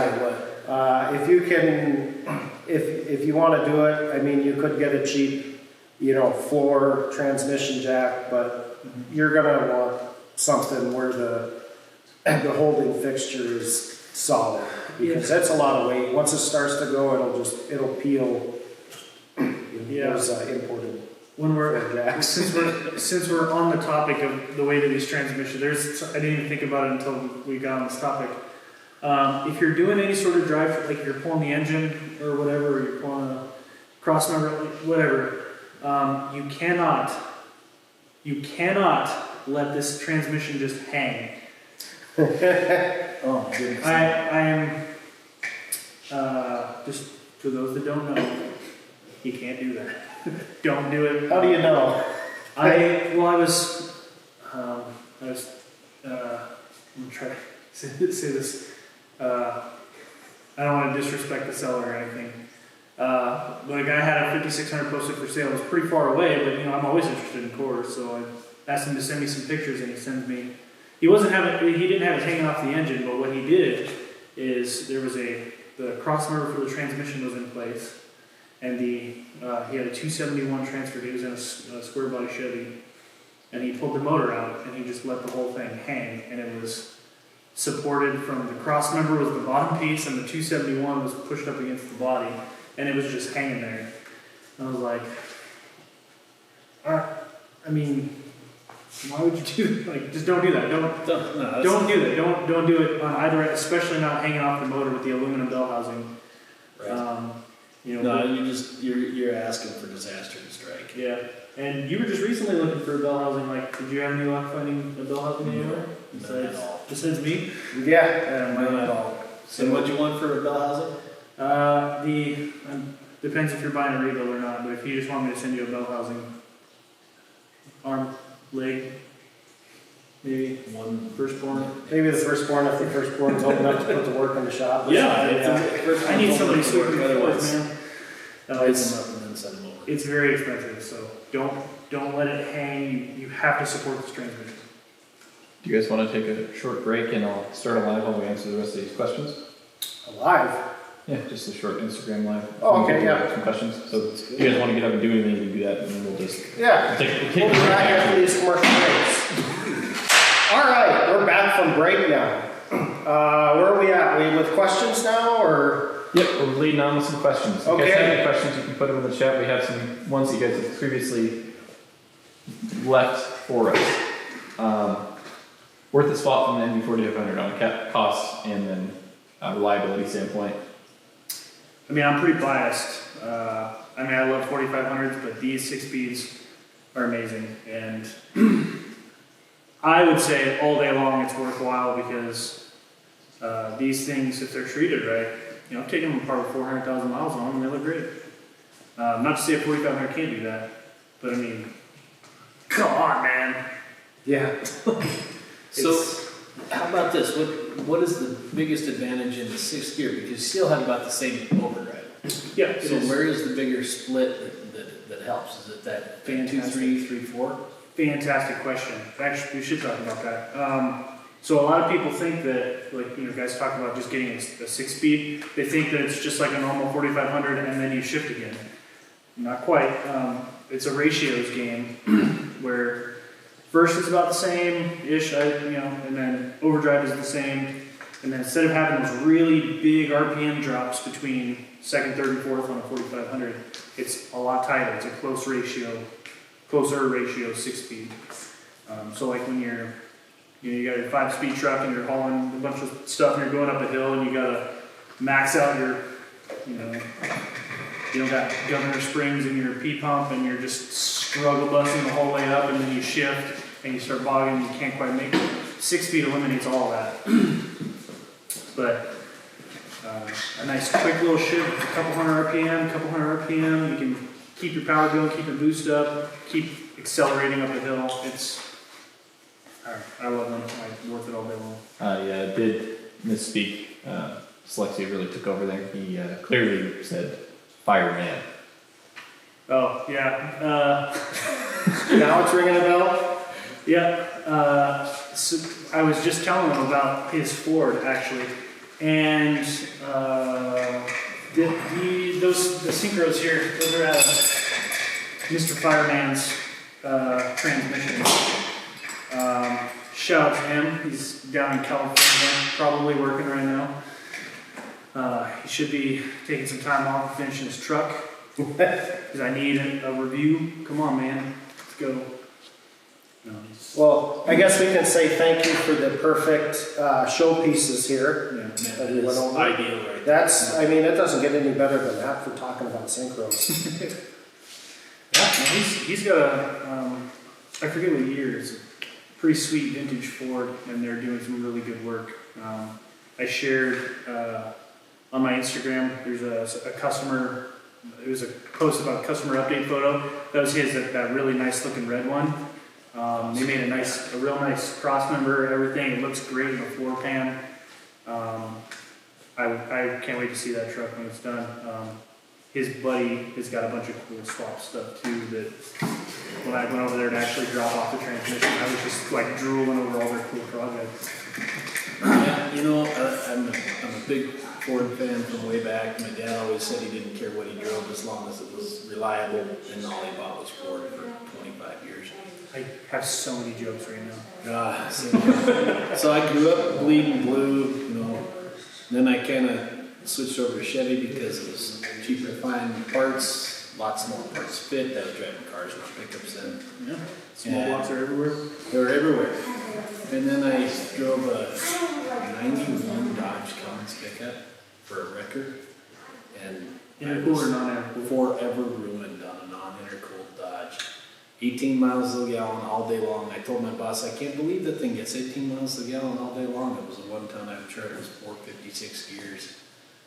If you can, if you want to do it, I mean, you could get a cheap, you know, floor transmission jack, but you're gonna want something where the holding fixture is solid, because that's a lot of weight. Once it starts to go, it'll peel. Those imported. When we're jacks. since we're on the topic of the weight of these transmissions, I didn't even think about it until we got on this topic. If you're doing any sort of drive, like you're pulling the engine or whatever, or you're pulling a cross member, whatever, you cannot let this transmission just hang. Oh my goodness. I am just for those that don't know, you can't do that. Don't do it. How do you know? I'm gonna try to say this. I don't want to disrespect the seller or anything. But a guy had a 5600 posted for sale. It was pretty far away, but you know I'm always interested in cores, so I asked him to send me some pictures, and he sends me. He didn't have it hanging off the engine, but what he did is there was the cross member for the transmission was in place. And he had a 271 transfer. He was in a square body Chevy, and he pulled the motor out, and he just let the whole thing hang, and it was supported from the cross member was the bottom piece, and the 271 was pushed up against the body, and it was just hanging there. And I was like, I mean, why would you do that? Like, just don't do that. Don't do that. Don't do it on either end, especially not hanging off the motor with the aluminum bell housing. Right. You know, No, you're asking for disaster to strike. yeah, and you were just recently looking for a bell housing. Like, did you have any luck finding a bell housing anywhere? None at all. Besides me? Yeah. None at all. So what'd you want for a bell housing? Depends if you're buying a rebuild or not. But if you just want me to send you a bell housing, arm, leg, maybe One firstborn. Maybe the firstborn, if the firstborn's old enough to put the work in the shop. I need somebody super otherwise. man. Price them up and then send them over. It's very expensive, so don't let it hang. You have to support this transmission. Do you guys want to take a short break and I'll start a live while we answer the rest of these questions? Alive. Yeah, just a short Instagram live. Oh, okay, yeah. Some questions. So if you guys want to get up and do anything, you can do that, and then we'll just Yeah. take We'll be back after these commercial breaks. All right, we're back from break now. Where are we at? We with questions now, or? Yep, we're leading on with some questions. If you Okay. guys have any questions, you can put them in the chat. We have some ones that you guys have previously left for us. Worth the spot from the NV5600 on a cost and then reliability standpoint. I mean, I'm pretty biased. I love 4500s, but these 6-speeds are amazing. And I would say all day long it's worthwhile because these things, if they're treated right, you know, I've taken them apart with 400,000 miles on them and they look great. Not to say a 4500 can't do that, but I mean, come on, man. Yeah. So, how about this? What is the biggest advantage in the 6th gear? Because you still have about the same overdrive. Yeah, it So is. where is the bigger split that helps? Is it that 2, 3, 3, 4? Fantastic question. Actually, we should talk about that. So a lot of people think that, like, you know, guys talk about just getting a 6-speed. They think that it's just like a normal 4500 and then you shift again. Not quite. It's a ratios game where first is about the same-ish, and then overdrive is the same. And then instead of having those really big RPM drops between second, third, and fourth on a 4500, it's a lot tighter. It's a closer ratio 6-speed. So like when you got your 5-speed truck and you're hauling a bunch of stuff and you're going up a hill and you gotta max out your, you don't got governor springs in your P-pump and you're just struggle busting the whole way up and then you shift and you start bogging and you can't quite make it. 6-speed eliminates all that. But a nice quick little shift, a couple hundred RPM, you can keep your power going, keep your boost up, keep accelerating up the hill. I love them. I'm worth it all day long. Yeah, did misspeak. Dyslexia really took over there. He clearly said fireman. Oh, yeah. Now it's ringing a bell? Yeah. So I was just telling him about his Ford, actually. And the synchros here, those are out of Mr. Fireman's transmission. Shout out to him. He's down in California, probably working right now. He should be taking some time off to finish his truck. Because I need a review. Come on, man. Let's go. No, Well, I guess we can say thank you for the perfect showpieces here. yeah. That we went over. Ideal right there. That's, I mean, it doesn't get any better than that for talking about synchros. Yeah, no, he's got a, I forget what year, it's a pretty sweet vintage Ford, and they're doing some really good work. I shared on my Instagram, there's a customer, it was a post about a customer update photo. That was his, that really nice looking red one. They made a real nice cross member, everything. It looks great in the floor pan. I can't wait to see that truck when it's done. His buddy has got a bunch of cool swap stuff too that when I went over there to actually drop off the transmission, I was just like drooling over all their cool projects. Yeah, you know, I'm a big Ford fan from way back. My dad always said he didn't care what he drove as long as it was reliable, and all he bought was Ford for 25 years. I have so many jokes right now. So I grew up bleeding blue, you know. Then I kind of switched over to Chevy because it was cheaper to find parts, lots more parts fit. I was driving cars, not pickups then. Yeah, small blocks are everywhere. They were everywhere. And then I drove a 91 Dodge Cummins pickup for a record. And Intercooled or non-intercooled? forever ruined on a non-intercooled Dodge. 18 miles to the gallon all day long. I told my boss, I can't believe that thing gets 18 miles to the gallon all day long. It was a 1-ton. I'm sure it was 456 gears.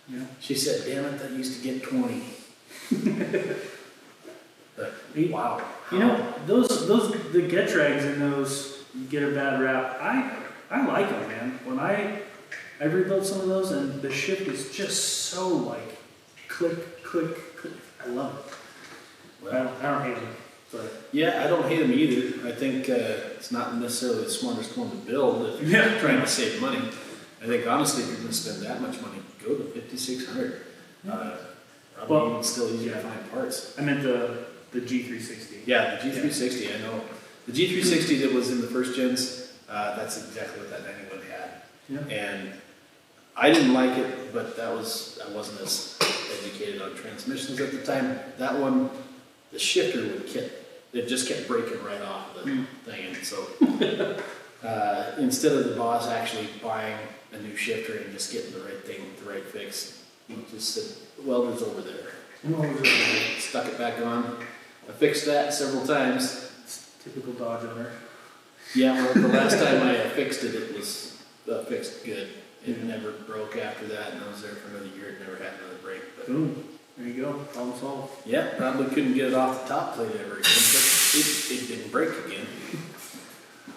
Yeah. She said, damn it, that used to get 20. But wow. You know, the get drags in those get a bad rap. I like them, man. When I rebuilt some of those, and the shift is just so like click, click, click. I love it. I don't hate them, but Yeah, I don't hate them either. I think it's not necessarily the smartest one to build if you're Yeah. trying to save money. I think honestly, if you're going to spend that much money, go to 5600. Probably Well, even still easier to find parts. I meant the G360. Yeah, the G360, I know. The G360 that was in the first gens, that's exactly what that 91 had. Yeah. And I didn't like it, but I wasn't as educated on transmissions at the time. That one, the shifter it just kept breaking right off the thing. And so instead of the boss actually buying a new shifter and just getting the right thing, the right fix, he just said, welder's over there. Stuck it back on. I fixed that several times. Typical Dodge owner. Yeah, well, the last time I fixed it, it was fixed good. It never broke after that, and I was there for another year. It never had another break. But Boom. There you go. Problem solved. yeah, probably couldn't get it off the top plate ever again, but it didn't break again.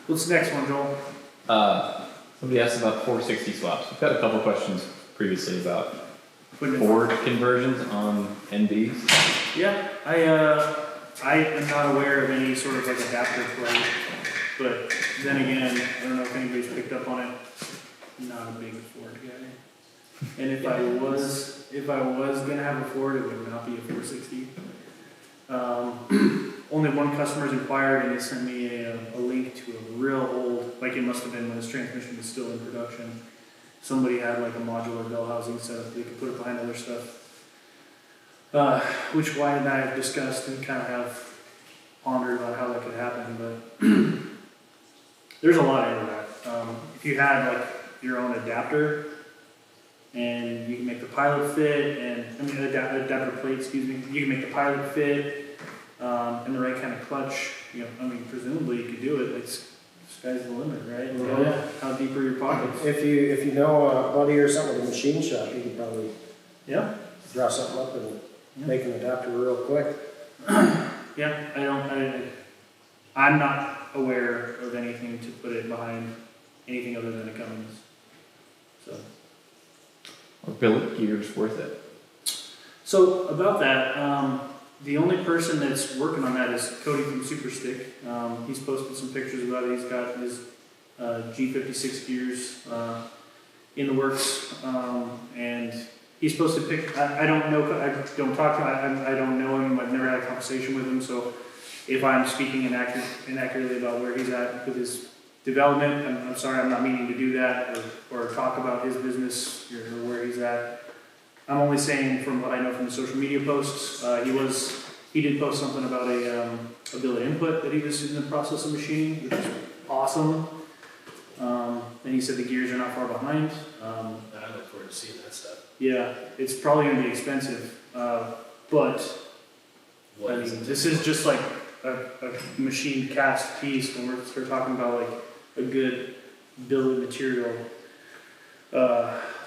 What's the next one, Joel? Somebody asked about 460 swaps. We've had a couple questions previously about Putting it- Ford conversions on NVs. Yeah, I am not aware of any sort of like adapter play, but then again, I don't know if anybody's picked up on it. Not a big Ford guy. And if I was gonna have a Ford, it would not be a 460. Only one customer's inquired, and they sent me a link to a real old, like it must have been when this transmission was still in production. Somebody had like a modular bell housing set up, they could put it behind other stuff. Which Wyatt and I have discussed and kind of have pondered about how that could happen, but there's a lot into that. If you had like your own adapter, and you can make the pilot fit, and adapter plate, excuse me, you can make the pilot fit, and the right kind of clutch. You know, I mean, presumably you could do it. Like, sky's the limit, right? You know, Yeah. how deep are your pockets? If you know a buddy or something with a machine shop, you could probably Yeah. draw something up and make an adapter real quick. Yeah, I'm not aware of anything to put it behind anything other than a Cummins. So, Or billet gears worth it? So about that, the only person that's working on that is Cody from Superstick. He's posted some pictures about it. He's got his G56 gears in the works, and he's supposed to pick. I don't know. I don't talk to him. I don't know him. I've never had a conversation with him. So if I'm speaking inaccurately about where he's at with his development, I'm sorry. I'm not meaning to do that or talk about his business or where he's at. I'm only saying from what I know from the social media posts. He did post something about a billet input that he was in the process of machining, which is awesome. And he said the gears are not far behind. I look forward to seeing that stuff. Yeah, it's probably going to be expensive, but I mean, this is just like a machined cast piece. When we're talking about like a good billet material,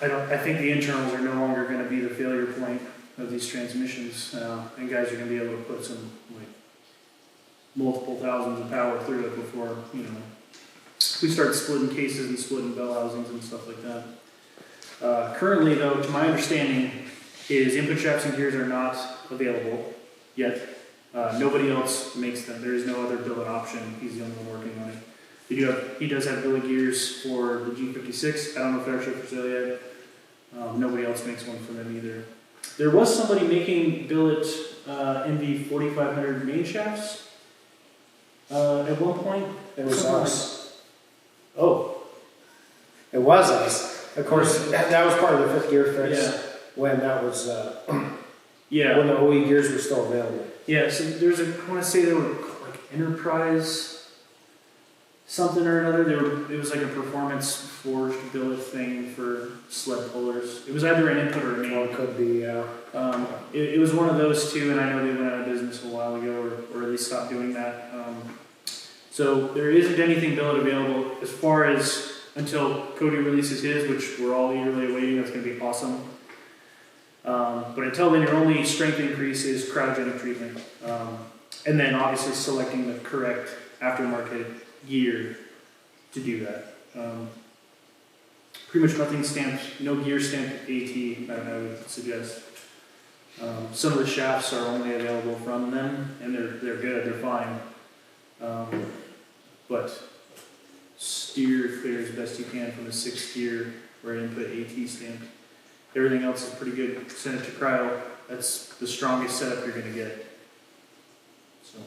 I think the internals are no longer going to be the failure point of these transmissions, and guys are going to be able to put some like multiple thousands of power through it before we start splitting cases and splitting bell housings and stuff like that. Currently, though, to my understanding, his input shafts and gears are not available yet. Nobody else makes them. There is no other billet option. He's the only one working on it. He does have billet gears for the G56. I don't know if they're actually for sale yet. Nobody else makes one for them either. There was somebody making billet NV5500 main shafts at one point. It was us. Oh, It was us. Of course, that was part of the fifth gear fix yeah. when that was Yeah. when the OE gears were still available. Yeah, so there's I want to say they were like Enterprise something or another. It was like a performance forged billet thing for sled pullers. It was either an input or a main. It could be. It was one of those two, and I know they went out of business a while ago, or at least stopped doing that. So there isn't anything billet available as far as until Cody releases his, which we're all eagerly awaiting. That's going to be awesome. But until then, your only strength increase is cryogenic treatment. And then obviously selecting the correct aftermarket gear to do that. Pretty much nothing stamped, no gear stamped AT, I would suggest. Some of the shafts are only available from them, and they're good, they're fine. But steer clear as best you can from the 6th gear or input AT stamped. Everything else is pretty good. Send it to cryo. That's the strongest setup you're going to get. So,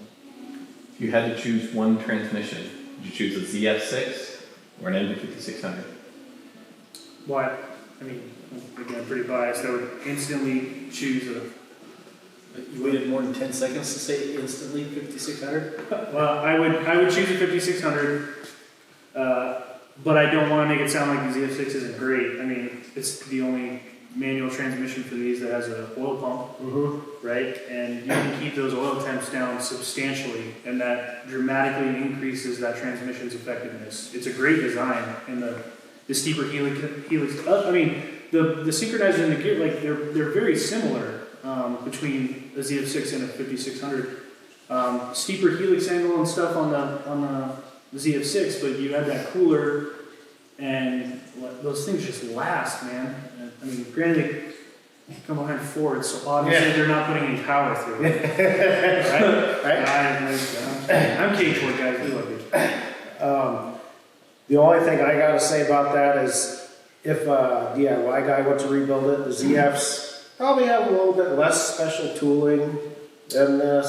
If you had to choose one transmission, would you choose a ZF6 or an NV5600? why? I mean, again, pretty biased. I would instantly choose a. You waited more than 10 seconds to say instantly 5600? Well, I would choose a 5600, but I don't want to make it sound like the ZF6 isn't great. I mean, it's the only manual transmission for these that has an oil pump, right? And you can keep those oil temps down substantially, and that dramatically increases that transmission's effectiveness. It's a great design, and the steeper helix. I mean, the synchronizer and the gear, like they're very similar between a ZF6 and a 5600. Steeper helix angle and stuff on the ZF6, but you have that cooler, and those things just last, man. I mean, granted, they come behind Ford, so obviously they're not putting any power through it. Right? I'm K-Ford, guys. We love you. The only thing I got to say about that is if a DIY guy went to rebuild it, the ZFs probably have a little bit less special tooling than the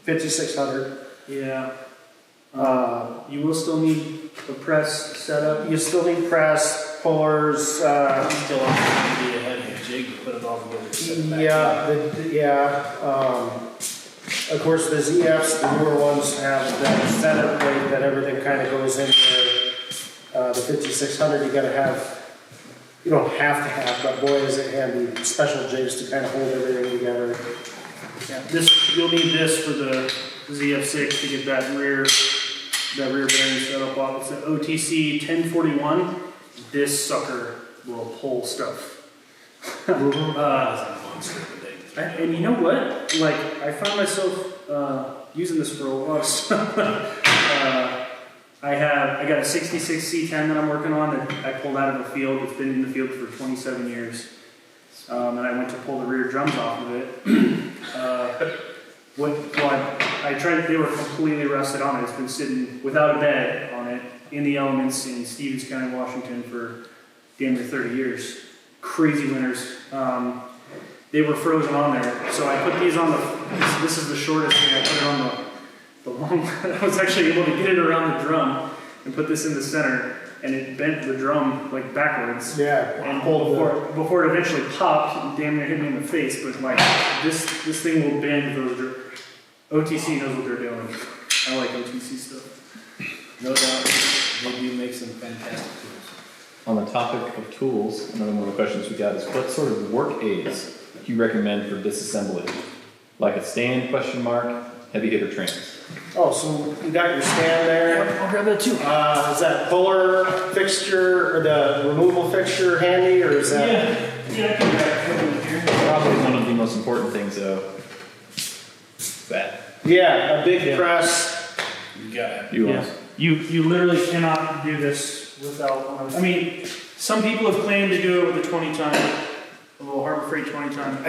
5600. Yeah. You will still need a press setup. You still need press, pullers. Still on the ahead of the jig to put it all together. Set it back Of course, the ZFs, the newer ones, have that center plate that everything kind of goes in there. The 5600, you got to have. You don't have to have, but boy, is it handy. Special jigs to kind of hold everything together. Yeah, you'll need this for the ZF6 to get that rear bearing set up off. It's an OTC 1041. This sucker will pull stuff. And you know what? Like, I found myself using this for a lot of stuff. I got a 66 C10 that I'm working on that I pulled out of the field. It's been in the field for 27 years. and I went to pull the rear drums off of it. I tried, they were completely rusted on it. It's been sitting without a bed on it in the elements in Stevens County, Washington for damn near 30 years. Crazy winters. They were frozen on there. So I put these on this is the shortest thing. I put it on the long, I was actually able to get it around the drum and put this in the center, and it bent the drum like backwards. Yeah. And before it eventually popped, and damn near hit me in the face. But like this thing will bend those. OTC knows what they're doing. I like OTC stuff. No doubt, they do make some fantastic tools. On the topic of tools, another one of the questions we got is what sort of work aids do you recommend for disassembly? Like a stand, heavy hitter trans? Oh, so you got your stand there. I'll grab that too. Is that puller fixture or the removal fixture handy, or is that? Yeah, I can grab it here. Probably one of the most important things though. That. Yeah, a big press. You got it. Yeah. You literally cannot do this without one. I mean, some people have claimed to do it with a 20-ton, a little Harbor Freight 20-ton.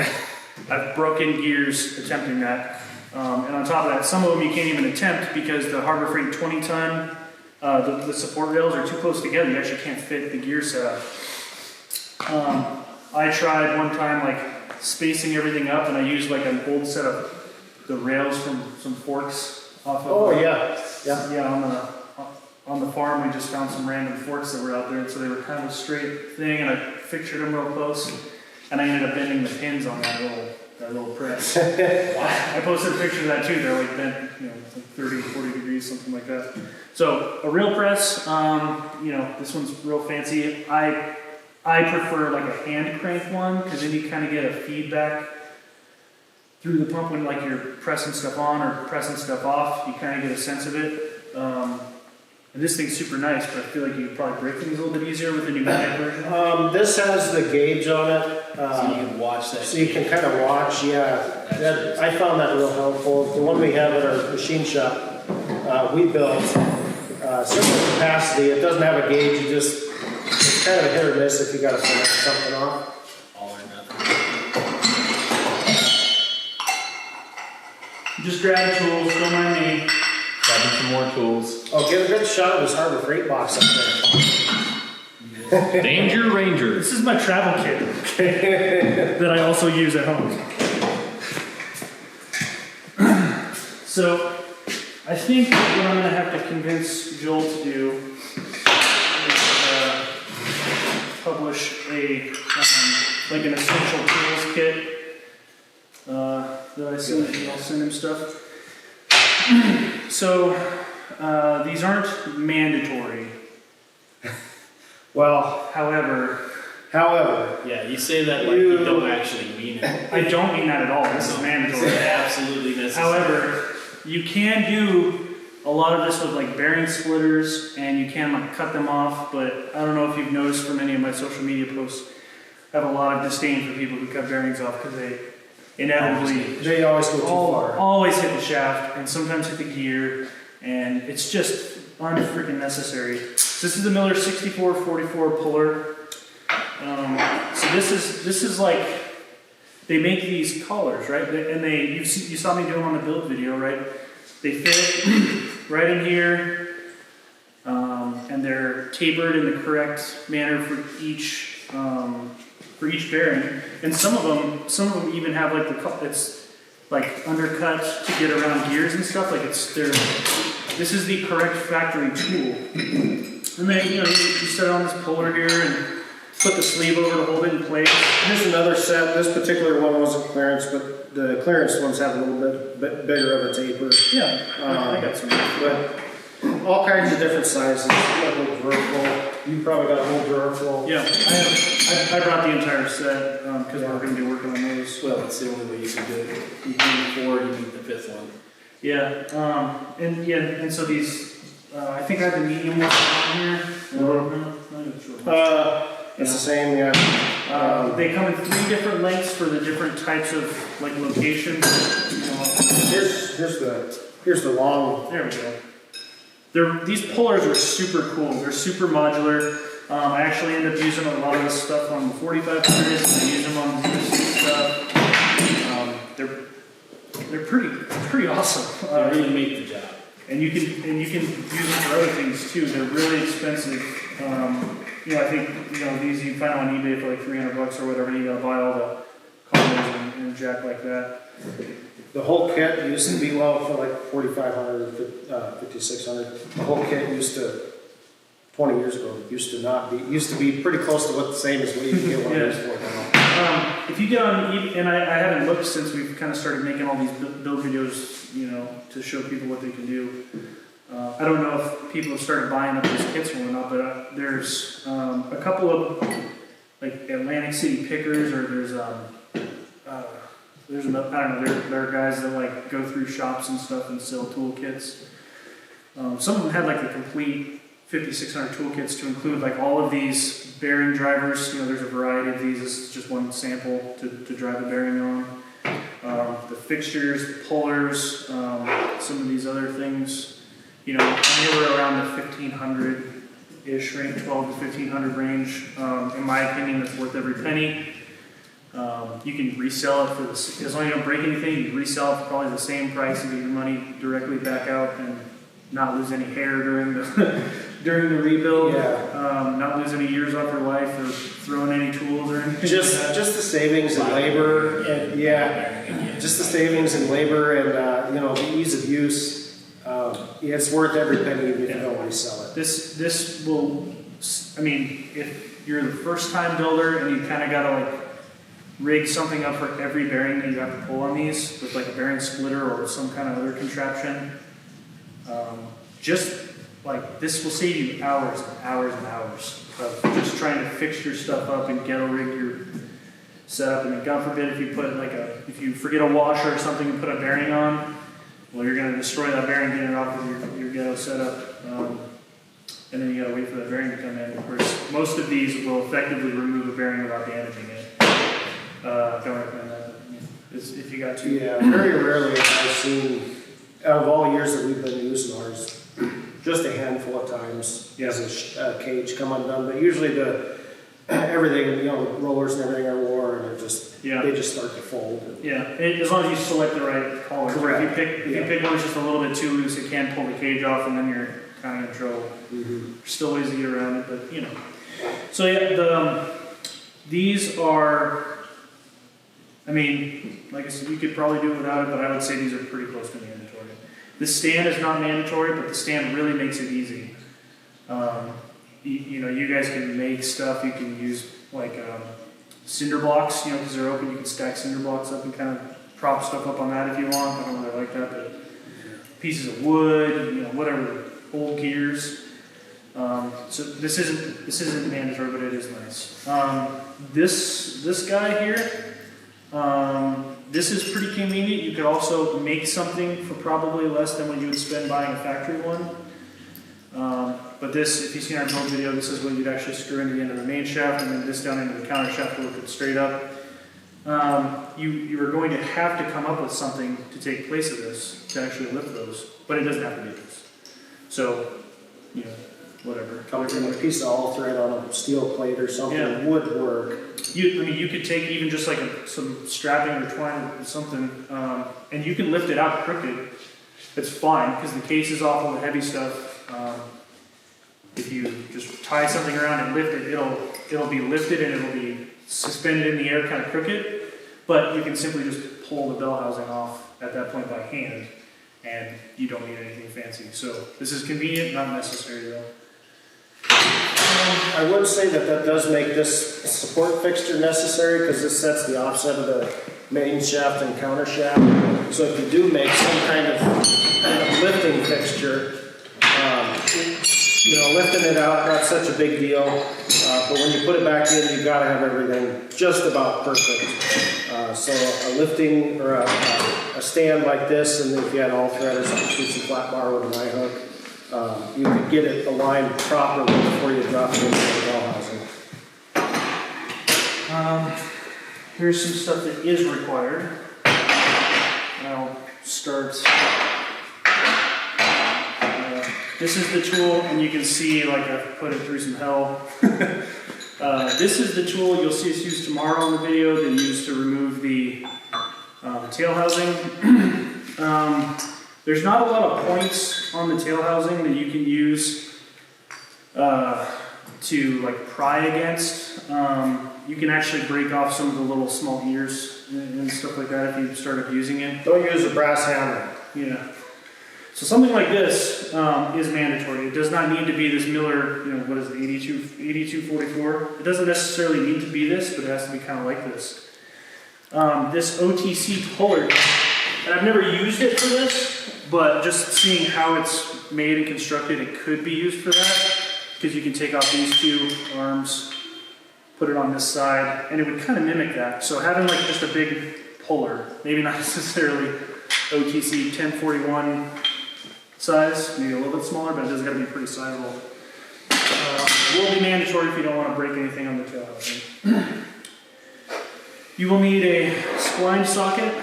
I've broken gears attempting that. And on top of that, some of them you can't even attempt because the Harbor Freight 20-ton, the support rails are too close together. You actually can't fit the gear setup. I tried one time like spacing everything up, and I used like an old set of the rails from some forks off of. Oh yeah, yeah. Yeah, on the farm we just found some random forks that were out there, and so they were kind of a straight thing, and I fixtured them real close, and I ended up bending the pins on that little press. I posted a picture of that too. They're like bent, like 30, 40 degrees, something like that. So a real press, this one's real fancy. I prefer like a hand crank one because then you kind of get a feedback through the pump when like you're pressing stuff on or pressing stuff off. You kind of get a sense of it. And this thing's super nice, but I feel like you could probably break things a little bit easier with the pneumatic version. This has the gauge on it. So you can watch that. So you can kind of watch, I found that real helpful. The one we have at our machine shop, we built similar capacity. It doesn't have a gauge, it's kind of a hit or miss if you got to finish something off. All or nothing. Just grab tools, don't mind me. Grabbing some more tools. Oh, get a good shot of this Harbor Freight box up there. Danger Ranger. This is my travel kit that I also use at home. So, I think what I'm going to have to convince Joel to do is publish like an essential tools kit that I send. I'll send him stuff. So, these aren't mandatory. Well, However, Yeah, you say that like you don't actually mean it. I don't mean that at all. This is mandatory. It's absolutely necessary. However, you can do a lot of this with like bearing splitters, and you can like cut them off. But I don't know if you've noticed from any of my social media posts, I have a lot of disdain for people who cut bearings off because they inevitably they always go too far. always hit the shaft and sometimes hit the gear, and it's just unfreaking necessary. So this is the Miller 6444 puller. So this is like, they make these collars, right? And you saw me do them on the build video, right? They fit right in here, and they're tapered in the correct manner for each bearing. And some of them even have like it's like undercut to get around gears and stuff. Like this is the correct factory tool. And then you set on this puller here and put the sleeve over to hold it in place. Here's another set. This particular one wasn't clearance, but the clearance ones have a little bit bigger of a taper. Yeah, I got some. But all kinds of different sizes. You got a little drawer full. You probably got a whole drawer full. Yeah, I brought the entire set because we're going to be working on those. Well, it's the only way you can do it. You need 4, you need the 5th one. Yeah, and so these, I think I have the medium one on here. It's the same, yeah. They come in 3 different lengths for the different types of like locations. Here's the long. There we go. These pullers are super cool. They're super modular. I actually end up using a lot of this stuff on the 4500s, and I use them on this stuff. They're pretty awesome. They really make the job. And you can use them for other things too. They're really expensive. I think these you can find them on eBay for like $300 or whatever. You gotta buy all the collars and jack like that. The whole kit used to be, well, for like 4,500, 5,600. The whole kit used to, 20 years ago, used to be pretty close to what the same as what you can get one of these for now. If you get on eBay, and I haven't looked since we've kind of started making all these build videos, to show people what they can do. I don't know if people have started buying up these kits or not, but there's a couple of like Atlantic City pickers, or there's another, I don't know, there are guys that like go through shops and stuff and sell toolkits. Some of them had like the complete 5600 toolkits to include like all of these bearing drivers. There's a variety of these. This is just one sample to drive the bearing on. The fixtures, the pullers, some of these other things. Anywhere around the 1500-ish range, 12 to 1500 range. In my opinion, it's worth every penny. You can resell it for as long as you don't break anything, you can resell it for probably the same price and get your money directly back out and not lose any hair during the rebuild. Yeah. Not lose any years off your life or throwing any tools or anything. Just the savings in labor, and just the savings in labor and the ease of use. It's worth every penny even if you don't resell it. This will, if you're the first time builder and you kind of gotta like rig something up for every bearing that you have to pull on these with like a bearing splitter or some kind of other contraption, just like this will save you hours and hours and hours of just trying to fix your stuff up and ghetto rig your setup. And then God forbid if you forget a washer or something and put a bearing on, well, you're going to destroy that bearing getting it off of your ghetto setup. And then you got to wait for that bearing to come in. Of course, most of these will effectively remove a bearing without damaging it. Don't recommend that. If you got to. Yeah, very rarely have I seen, out of all years that we've been using ours, just a handful of times as a cage come undone. But usually everything, the rollers and everything are wore, and they just start to fold. Yeah, as long as you select the right collar. Correct. If you pick one that's just a little bit too loose, it can pull the cage off, and then you're kind of in trouble. Mm-hmm. There's still ways to get around it, but So these are. Like I said, you could probably do it without it, but I would say these are pretty close to mandatory. The stand is not mandatory, but the stand really makes it easy. You guys can make stuff. You can use like cinder blocks, because they're open. You can stack cinder blocks up and kind of prop stuff up on that if you want. I don't really like that, but pieces of wood, whatever, old gears. So this isn't mandatory, but it is nice. This guy here. This is pretty convenient. You could also make something for probably less than what you would spend buying a factory one. But this, if you've seen our build video, this is what you'd actually screw into the end of the main shaft, and then this down into the counter shaft to lift it straight up. You are going to have to come up with something to take place of this to actually lift those, but it doesn't have to be this. So, whatever. Coming from a piece of all thread on a steel plate or something would work. You could take even just like some strapping or twine or something, and you can lift it out crooked. It's fine because the case is off all the heavy stuff. If you just tie something around and lift it, it'll be lifted and it'll be suspended in the air, kind of crooked. But you can simply just pull the bell housing off at that point by hand, and you don't need anything fancy. So this is convenient, not necessary though. I would say that does make this support fixture necessary because this sets the offset of the main shaft and counter shaft. So if you do make some kind of lifting fixture, lifting it out, not such a big deal. But when you put it back in, you've got to have everything just about perfect. So a lifting or a stand like this, and if you had all thread or something, shoot some flat bar with an eye hook. You could get it aligned properly before you drop it into the bell housing. Here's some stuff that is required. I'll start this is the tool, and you can see like I've put it through some hell. This is the tool you'll see us use tomorrow in the video that you use to remove the tail housing. There's not a lot of points on the tail housing that you can use to like pry against. You can actually break off some of the little small ears and stuff like that if you start abusing it. Don't use a brass hammer. Yeah. So something like this is mandatory. It does not need to be this Miller, what is it, 8244. It doesn't necessarily need to be this, but it has to be kind of like this. This OTC puller, and I've never used it for this, but just seeing how it's made and constructed, it could be used for that, because you can take off these two arms, put it on this side, and it would kind of mimic that. So having like just a big puller, maybe not necessarily OTC 1041 size, maybe a little bit smaller, but it does got to be pretty sizable. It will be mandatory if you don't want to break anything on the tail housing. You will need a spline socket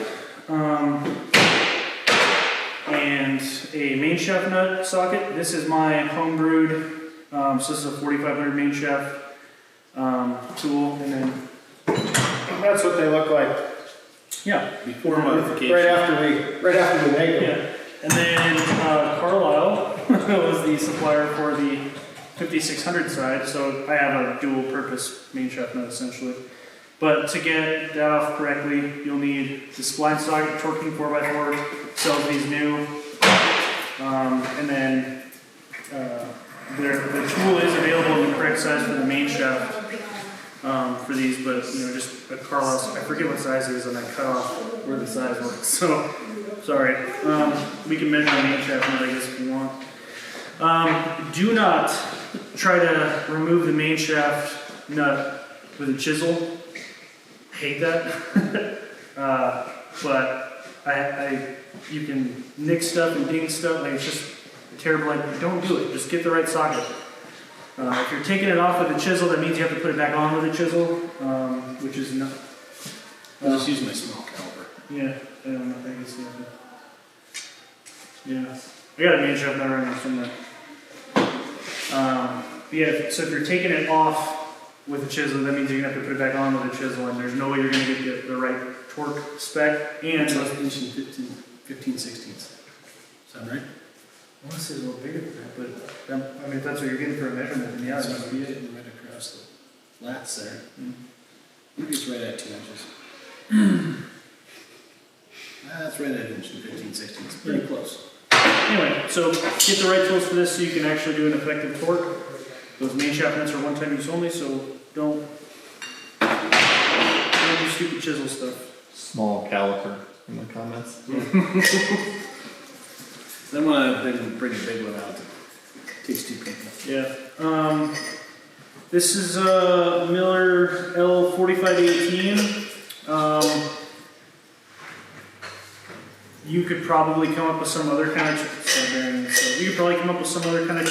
and a main shaft nut socket. This is my home brewed, so this is a 4500 main shaft tool, and then That's what they look like. yeah, Before modification. Right after we make them. yeah. And then Carlisle was the supplier for the 5600 side, so I have a dual purpose main shaft nut essentially. But to get that off correctly, you'll need the spline socket, TorqueKing 4x4, sells these new. And then the tool is available in the correct size for the main shaft for these, but just a Carlisle, I forget what size it is, and I cut off where the size was. So, sorry. We can measure the main shaft nut, I guess, if you want. Do not try to remove the main shaft nut with a chisel. Hate that. But you can nick stuff and ding stuff, like it's just a terrible idea. Don't do it, just get the right socket. If you're taking it off with a chisel, that means you have to put it back on with a chisel, which is not. I'll just use my small caliper. Yeah, I don't know if I can see it. Yeah, I got a main shaft nut around here somewhere. Yeah, so if you're taking it off with a chisel, that means you're going to have to put it back on with a chisel, and there's no way you're going to get the right torque spec. And So it's inch and 15 sixteenths. Sound right? I want to say it's a little bigger than that, but I mean, if that's what you're getting for a measurement, then yeah, That's it's gonna be it right across the flats there. Maybe it's right at 2 inches. That's right at inch and 15 sixteenths. Pretty close. Anyway, so get the right tools for this so you can actually do an effective torque. Those main shaft nuts are one-time use only, so don't do stupid chisel stuff. Small caliper in the comments. Then when I bring a big one out, it takes two people. Yeah. This is a Miller L4518. You could probably come up with some other kind of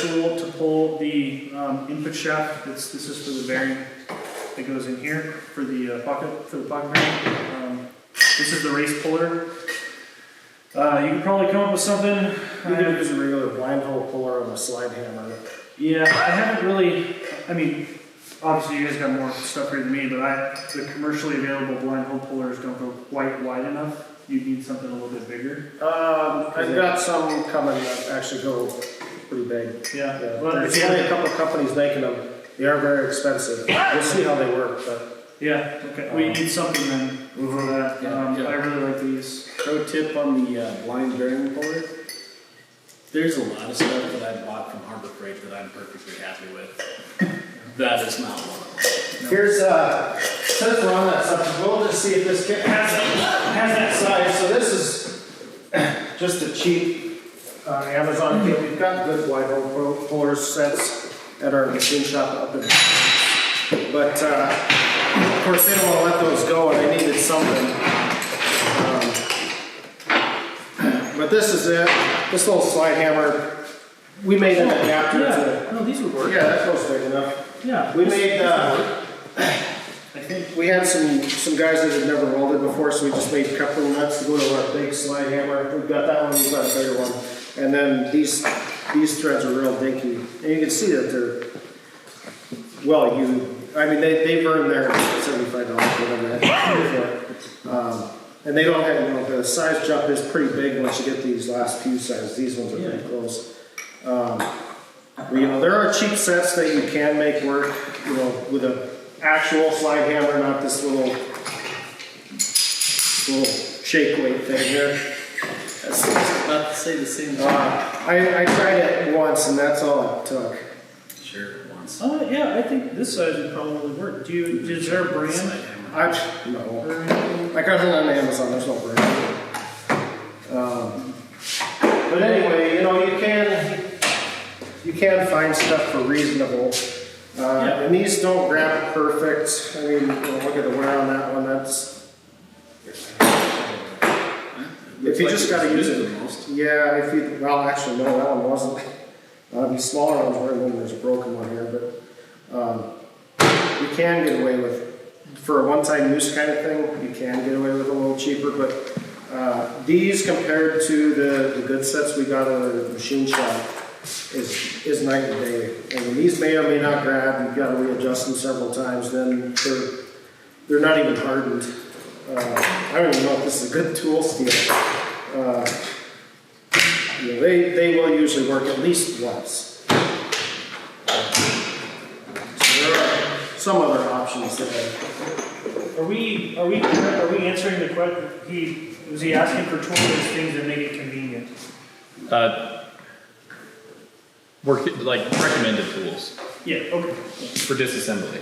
tool to pull the input shaft. This is for the bearing that goes in here for the pocket bearing. This is the race puller. You could probably come up with something. You can use a regular blind hole puller on a slide hammer. Yeah, I haven't really. I mean, obviously you guys got more stuff here than me, but the commercially available blind hole pullers don't go quite wide enough. You need something a little bit bigger. I've got some coming that actually go pretty big. Yeah. Well, there's only a couple of companies making them. They are very expensive. We'll see how they work, but Yeah. Okay. We need something then for that. Yeah. I really like these. Pro tip on the blind bearing puller. There's a lot of stuff that I bought from Harbor Freight that I'm perfectly happy with. That is not one of them. here's since we're on that subject, we'll just see if this kit has that size. So this is just a cheap Amazon kit. We've got good wide hole puller sets at our machine shop up in. But of course they don't want to let those go, and I needed something. But this is it. This little slide hammer. We made an adapter to. No, these would work. Yeah, that goes big enough. Yeah. We made. I think. We had some guys that had never welded before, so we just made coupling nuts to go to our big slide hammer. We've got that one. We've got a bigger one, and then these these threads are real dinky. And you can see that they're well used. I mean, they've earned their $75 whatever that. And they don't have, you know, the size jump is pretty big once you get these last few sizes. These ones are pretty close. But, you know, there are cheap sets that you can make work, you know, with an actual slide hammer, not this little shake weight thing here. That's about to say the same thing. I tried it once and that's all it took. Sure, once. Yeah, I think this size would probably work. Is there a brand? No. I got it on Amazon, there's no brand. But anyway, you know, you can find stuff for reasonable. And these don't grab perfect. I mean, you know, look at the wear on that one, that's... If you just gotta use it, yeah, if you, well, actually, no, that one wasn't. These smaller ones were, and then there's a broken one here, but you can get away with, for a one-time use kind of thing, you can get away with a little cheaper, but these compared to the good sets we got at the machine shop is night and day. And these may or may not grab, you've got to readjust them several times, then they're not even hardened. I don't even know if this is a good tool steel. You know, they will usually work at least once. So there are some other options there. Are we answering the question? Was he asking for tools and things that make it convenient? Like recommended tools Yeah. Okay. for disassembly.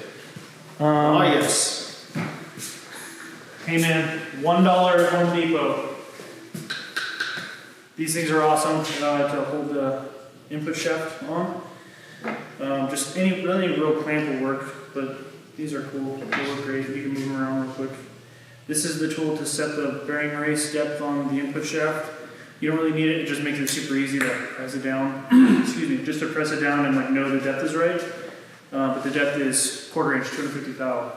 Oh yes. Hey man, $1 at Home Depot. These things are awesome to hold the input shaft on. Just any real clamp will work, but these are cool. They work great. You can move them around real quick. This is the tool to set the bearing race depth on the input shaft. You don't really need it. It just makes it super easy to press it down. Excuse me, just to press it down and like know the depth is right. But the depth is 1/4 inch, 250 thou.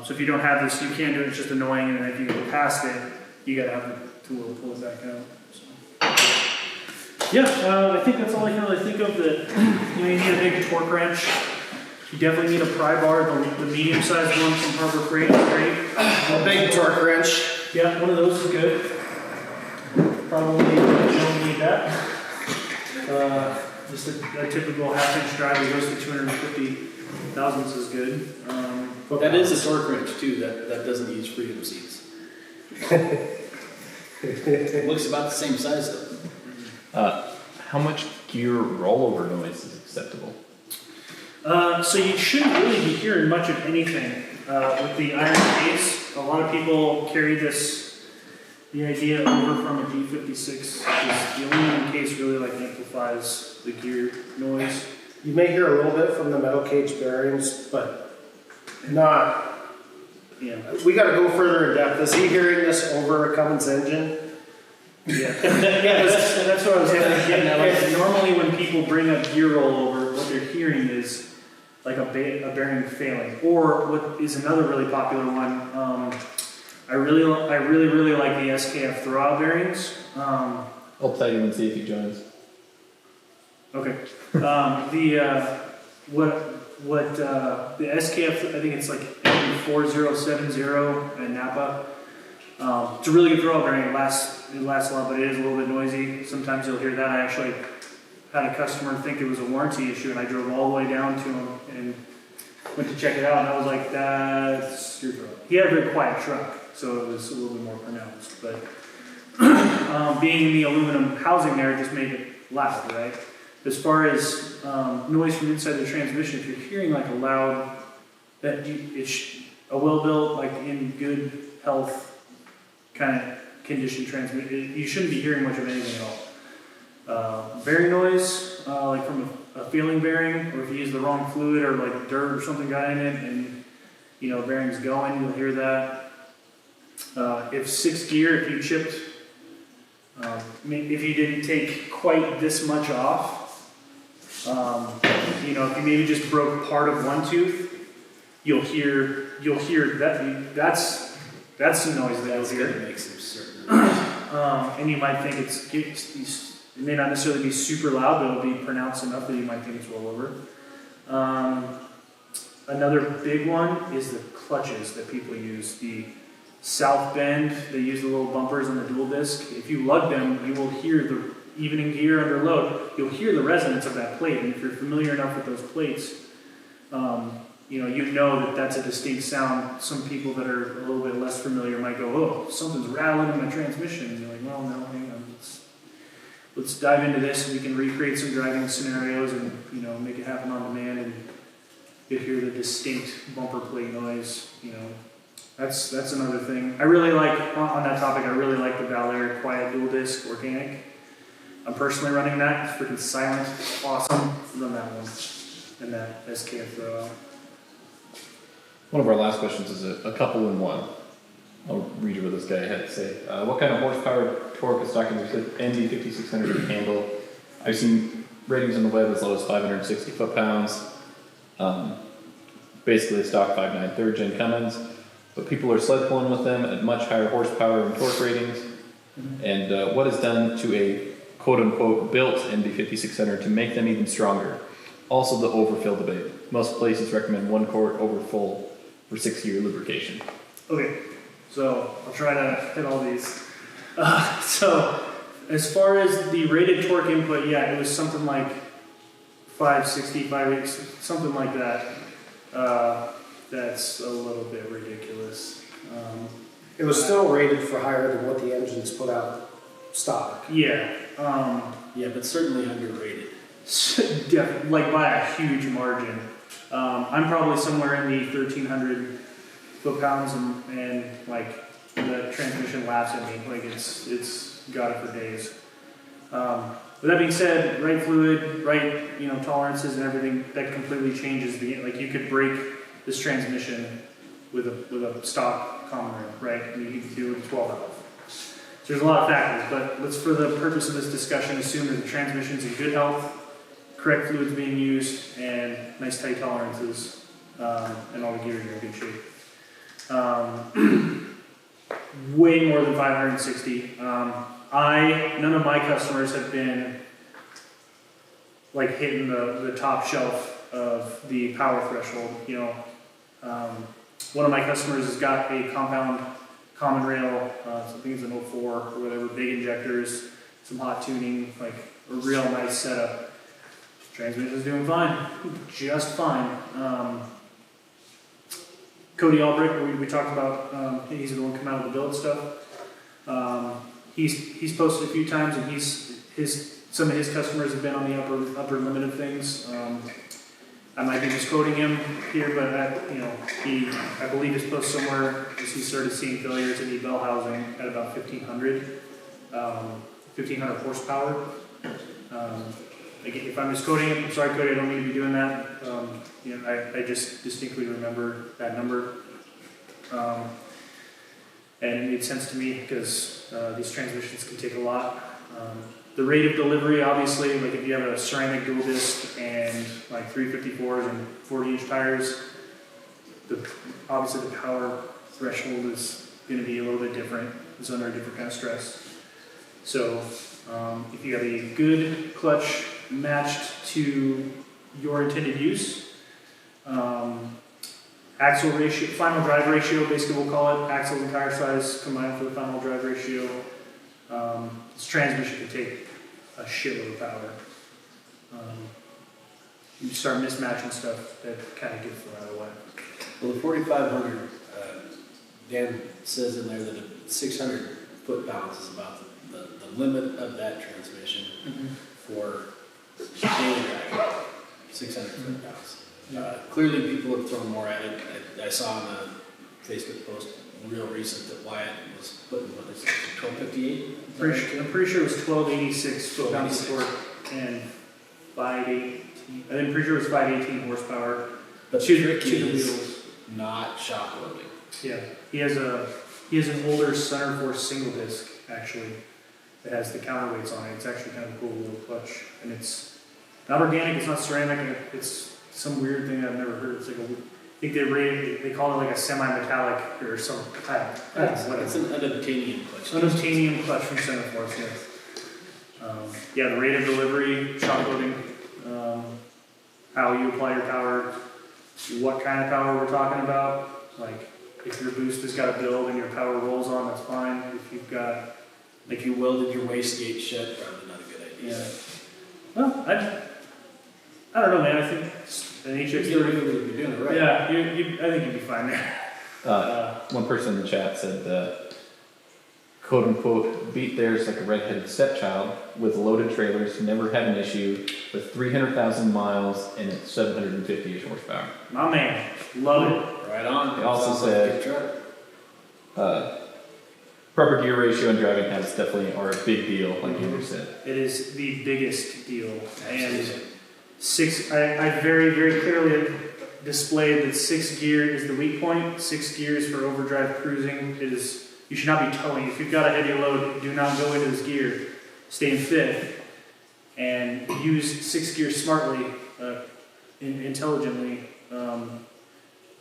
So if you don't have this, you can't do it. It's just annoying. And if you go past it, you gotta have the tool to pull it back out. So. Yeah, I think that's all I can really think of. That you need a big torque wrench. You definitely need a pry bar. The medium-sized one from Harbor Freight is great. A big torque wrench. Yeah, one of those is good. Probably don't need that. Just a typical 1/2 inch drive that goes to 250 thousandths is good. That is a torque wrench too. That doesn't use freedom seats. Looks about the same size though. How much gear rollover noise is acceptable? So you shouldn't really be hearing much of anything with the iron case. A lot of people carry the idea over from a D56. The aluminum case really like amplifies the gear noise. You may hear a little bit from the metal cage bearings, but not. Yeah. We got to go further in depth. Is he hearing this over a Cummins engine? Yeah. That's what I was getting at. Like, normally when people bring up gear rollover, what they're hearing is like a bearing failing. Or what is another really popular one, I really like the SKF throwout bearings. I'll tell you and see if he joins. Okay. The SKF, I think it's like NV5600 in Napa. It's a really good throwout bearing. It lasts a lot, but it is a little bit noisy. Sometimes you'll hear that. I actually had a customer think it was a warranty issue, and I drove all the way down to him and went to check it out, and I was like, that's your throwout. He had a very quiet truck, so it was a little bit more pronounced. But being in the aluminum housing there, it just made it loud, right? As far as noise from inside the transmission, if you're hearing like a loud, a well-built, like in good health kind of condition transmission, you shouldn't be hearing much of anything at all. Bearing noise, like from a feeling bearing, or if you use the wrong fluid or like dirt or something got in it, and you know bearing's going, you'll hear that. If 6th gear, if you chipped, if you didn't take quite this much off. You know, if you maybe just broke part of one tooth, you'll hear that. That's the noise that you'll hear. Makes them certain. And you might think it's it may not necessarily be super loud, but it'll be pronounced enough that you might think it's rollover. Another big one is the clutches that people use. The South Bend, they use the little bumpers on the dual disc. If you lug them, you will hear the, even in gear under load, you'll hear the resonance of that plate. And if you're familiar enough with those plates, you know that that's a distinct sound. Some people that are a little bit less familiar might go, oh, something's rattling in my transmission. And you're like, well, no, hang on. Let's dive into this and we can recreate some driving scenarios and, make it happen on demand and you hear the distinct bumper plate noise, That's another thing. I really like, on that topic, I really like the Valor Quiet Dual Disc Organic. I'm personally running that. It's freaking silent. It's awesome. Run that one. And that SKF throwout. One of our last questions is a couple in one. I'll read you what this guy had to say. What kind of horsepower, torque, is stock in the NV5600 can handle? I've seen ratings on the web as low as 560 foot-pounds. Basically a stock 5.9 third-gen Cummins. But people are sled pulling with them at much higher horsepower and torque ratings. And what is done to a quote-unquote built NV5600 to make them even stronger? Also the overfill debate. Most places recommend 1 quart overfill for 6-year lubrication. Okay, so I'll try to hit all these. So as far as the rated torque input, yeah, it was something like 560, 580, something like that. That's a little bit ridiculous. It was still rated for higher than what the engines put out stock. Yeah. Yeah, but certainly underrated. Like by a huge margin. I'm probably somewhere in the 1,300 foot-pounds and like the transmission laughs at me. Like it's got it for days. With that being said, right fluid, right tolerances and everything, that completely changes like you could break this transmission with a stock common rail, right? I mean, you can do it with 12 valve. So there's a lot of factors, but let's, for the purpose of this discussion, assume that the transmission's in good health, correct fluids being used, and nice tight tolerances, and all the gear are in good shape. Way more than 560. None of my customers have been like hitting the top shelf of the power threshold. One of my customers has got a compound common rail, so I think it's an 04 or whatever, big injectors, some hot tuning, like a real nice setup. Transmission is doing fine, just fine. Cody Albrecht, we talked about, he's the one coming out of the Billet stuff. He's posted a few times, and some of his customers have been on the upper limit of things. I might be misquoting him here, but I believe his post somewhere is he started seeing failures in the bell housing at about 1,500 horsepower. Again, if I'm misquoting him, I'm sorry, Cody, I don't mean to be doing that. I just distinctly remember that number. And it made sense to me because these transmissions can take a lot. The rate of delivery, obviously, like if you have a ceramic dual disc and like 354s and 40-inch tires, obviously the power threshold is going to be a little bit different. It's under a different kind of stress. So if you have a good clutch matched to your intended use, axle ratio, final drive ratio, basically we'll call it, axle and tire size combined for the final drive ratio. This transmission can take a shitload of power. You start mismatching stuff that kind of gets thrown out of the way. Well, the 4,500, Dan says in there that a 600 foot-pounds is about the limit of that transmission for daily driving, 600 foot-pounds. Clearly people have thrown more at it. I saw on a Facebook post real recent that Wyatt was putting, what is it, 1258? I'm pretty sure it was 1286 foot-pounds of torque and 518. I'm pretty sure it was 518 horsepower. But two is wheels. Not shock loading. Yeah, he has an older center force single disc actually that has the counterweights on it. It's actually kind of a cool little clutch, and it's not organic. It's not ceramic. It's some weird thing I've never heard. It's like I think they call it like a semi-metallic or something. I don't know, whatever. It's an unobtainium clutch. Unobtainium clutch from center force. Yes. Yeah, the rate of delivery, shock loading, how you apply your power, what kind of power we're talking about. Like, if your boost has got a build and your power rolls on, that's fine. If you've got, Like you welded your wastegate shut, probably not a good idea. yeah. Well, I don't know, man. I think an HX30. You're doing it right. Yeah, I think you'd be fine there. One person in the chat said, quote unquote, beat theirs like a redheaded stepchild with loaded trailers, never had an issue with 300,000 miles and it's 750-ish horsepower. My man, love it. Right on. They also Sounds like a said- good truck. Proper gear ratio and driving habits definitely are a big deal, like Andrew said. It is the biggest deal. And Absolutely. I very, very clearly displayed that 6 gear is the weak point. 6 gears for overdrive cruising is, you should not be towing. If you've got a heavy load, do not go into this gear. Stay in 5th and use 6 gear smartly, intelligently,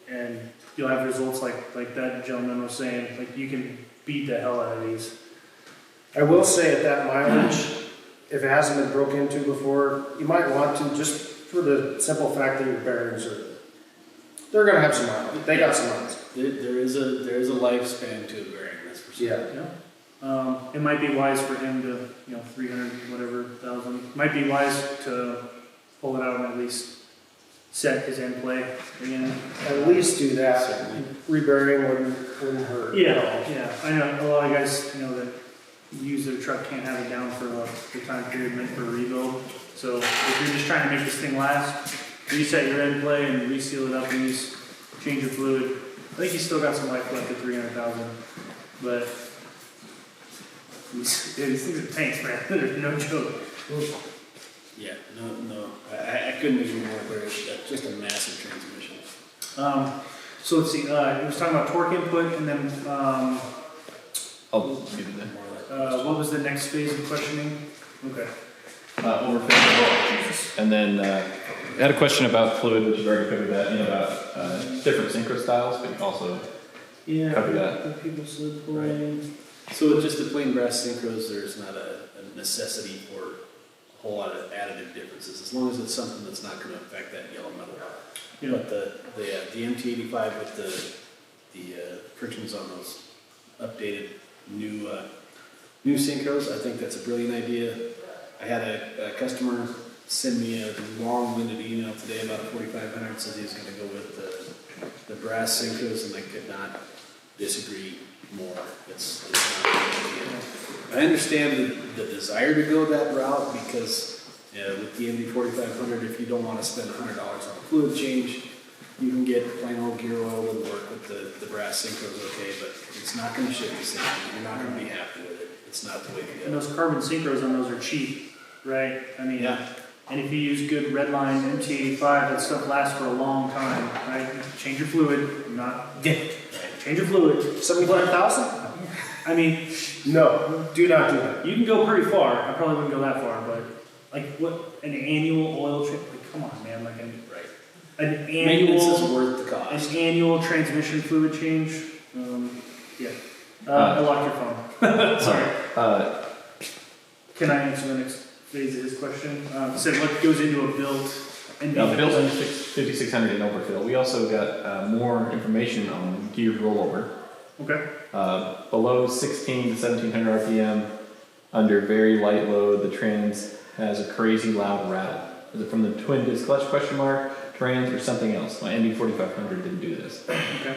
and you'll have results like that gentleman was saying. Like, you can beat the hell out of these. I will say at that mileage, if it hasn't been broke into before, you might want to, just for the simple fact that your bearings they're gonna have some miles. They got some miles. There is a lifespan to a bearing, that's for sure. Yeah. It might be wise for him to, 300 whatever thousand. Might be wise to pull it out and at least set his end play again. At least do that. Certainly. Rebearing wouldn't hurt. Yeah. I know a lot of guys, that use their truck can't have it down for the time period meant for a rebuild. So if you're just trying to make this thing last, reset your end play and reseal it up and change your fluid. I think he's still got some life left at 300,000, but these things are tanks, man. They're no joke. Yeah, no. I couldn't agree more. It's just a massive transmission. So let's see. He was talking about torque input, and then I'll give you that. More like what was the next phase of questioning? Okay. Overfill. And then I had a question about fluid, which you've already covered that, and about different synchro styles, but you also Yeah. cover that. The people slip pulling. So with just the plain brass synchros, there's not a necessity for a whole lot of additive differences, as long as it's something that's not going to affect that yellow metal. Yeah. But the MT85 with the frictions on those updated new synchros, I think that's a brilliant idea. I had a customer send me a long-winded email today about a 4500, said he was going to go with the brass synchros, and I could not disagree more. It's not a good idea. I understand the desire to go that route because with the NV5500, if you don't want to spend $100 on a fluid change, you can get plain old gear oil and work with the brass synchros, okay, but it's not going to ship the same. You're not going to be happy with it. It's not the way to And go. those carbon synchros on those are cheap, right? I mean, Yeah. and if you use good redline MT85, that stuff lasts for a long time, right? Change your fluid, change your fluid. 75,000? I mean, No, do not do that. you can go pretty far. I probably wouldn't go that far, but like what an annual oil change? Like, come on, man! Like Right. an Maintenance is annual, worth the cost. an annual transmission fluid change. Yeah. I locked your phone. Sorry. Can I answer the next phase of his question? He said, what goes into a built NV? Built in 5600 in Overfill. We also got more information on gear rollover. Okay. Below 16 to 1700 RPM, under very light load, the trans has a crazy loud rattle. Is it from the twin disc clutch question mark, trans, or something else? My NV4500 didn't do this. Okay.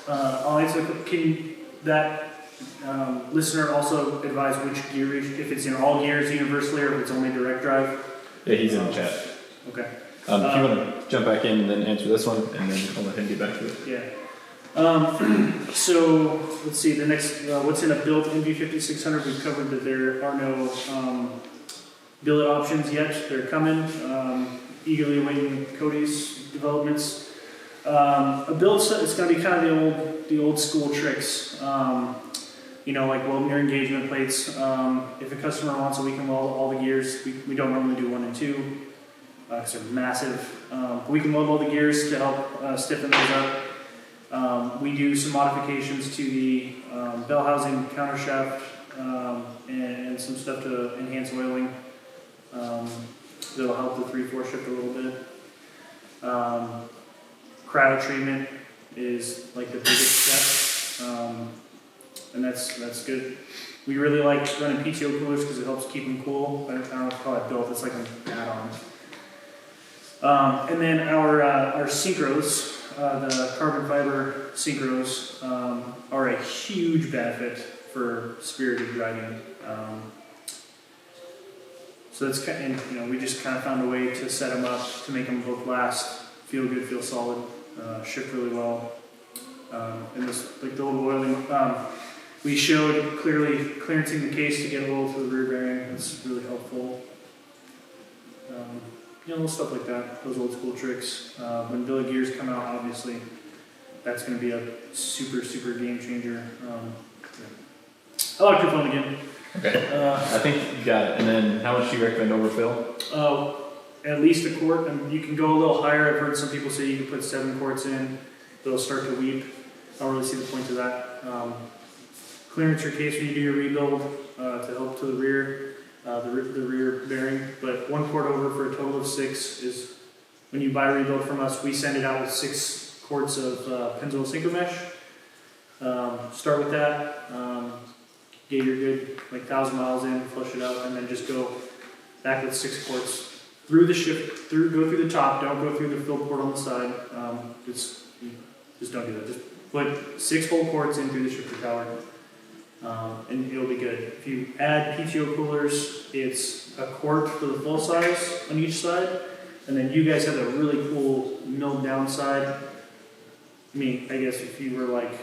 I'll answer. Can that listener also advise which gear, if it's in all gears universally or if it's only direct drive? Yeah, he's in the chat. Okay. If you want to jump back in and then answer this one, and then I'll let him get back to it. Yeah. So let's see. The next, what's in a built NV5600? We've covered that there are no billet options yet. They're coming. Eagerly awaiting Cody's developments. A build set, it's going to be kind of the old school tricks. Like welding your engagement plates. If a customer wants it, we can weld all the gears. We don't normally do 1 and 2 because they're massive. We can weld all the gears to help stiffen those up. We do some modifications to the bell housing countershaft and some stuff to enhance oiling. That'll help the 3/4 shift a little bit. Cryo treatment is like the biggest step, and that's good. We really like running PTO coolers because it helps keep them cool. I don't know if you call it built, it's like an add-on. And then our synchros, the carbon fiber synchros, are a huge benefit for spirited driving. So that's kind of, we just kind of found a way to set them up to make them both last, feel good, feel solid, shift really well. And this, like the old oiling, we showed clearly clearancing the case to get oil to the rear bearing. That's really helpful. Little stuff like that, those old school tricks. When Billet gears come out, obviously, that's going to be a super, super game changer. I like your phone again. Okay. I think you got it. And then how much do you recommend overfill? At least a quart, and you can go a little higher. I've heard some people say you can put 7 quarts in. They'll start to weep. I don't really see the point to that. Clearance your case when you do your rebuild to help to the rear bearing. But 1 quart over for a total of 6 is when you buy a rebuild from us. We send it out with 6 quarts of Pennzoil synchro mesh. Start with that. Get your good 1,000 miles in, flush it out, and then just go back with 6 quarts through the shift, go through the top. Don't go through the fill port on the side. Just don't do that. Just put 6 whole quarts in through the shifter tower, and it'll be good. If you add PTO coolers, it's a quart for the full size on each side, and then you guys have a really cool milled down side. I mean, I guess if you were like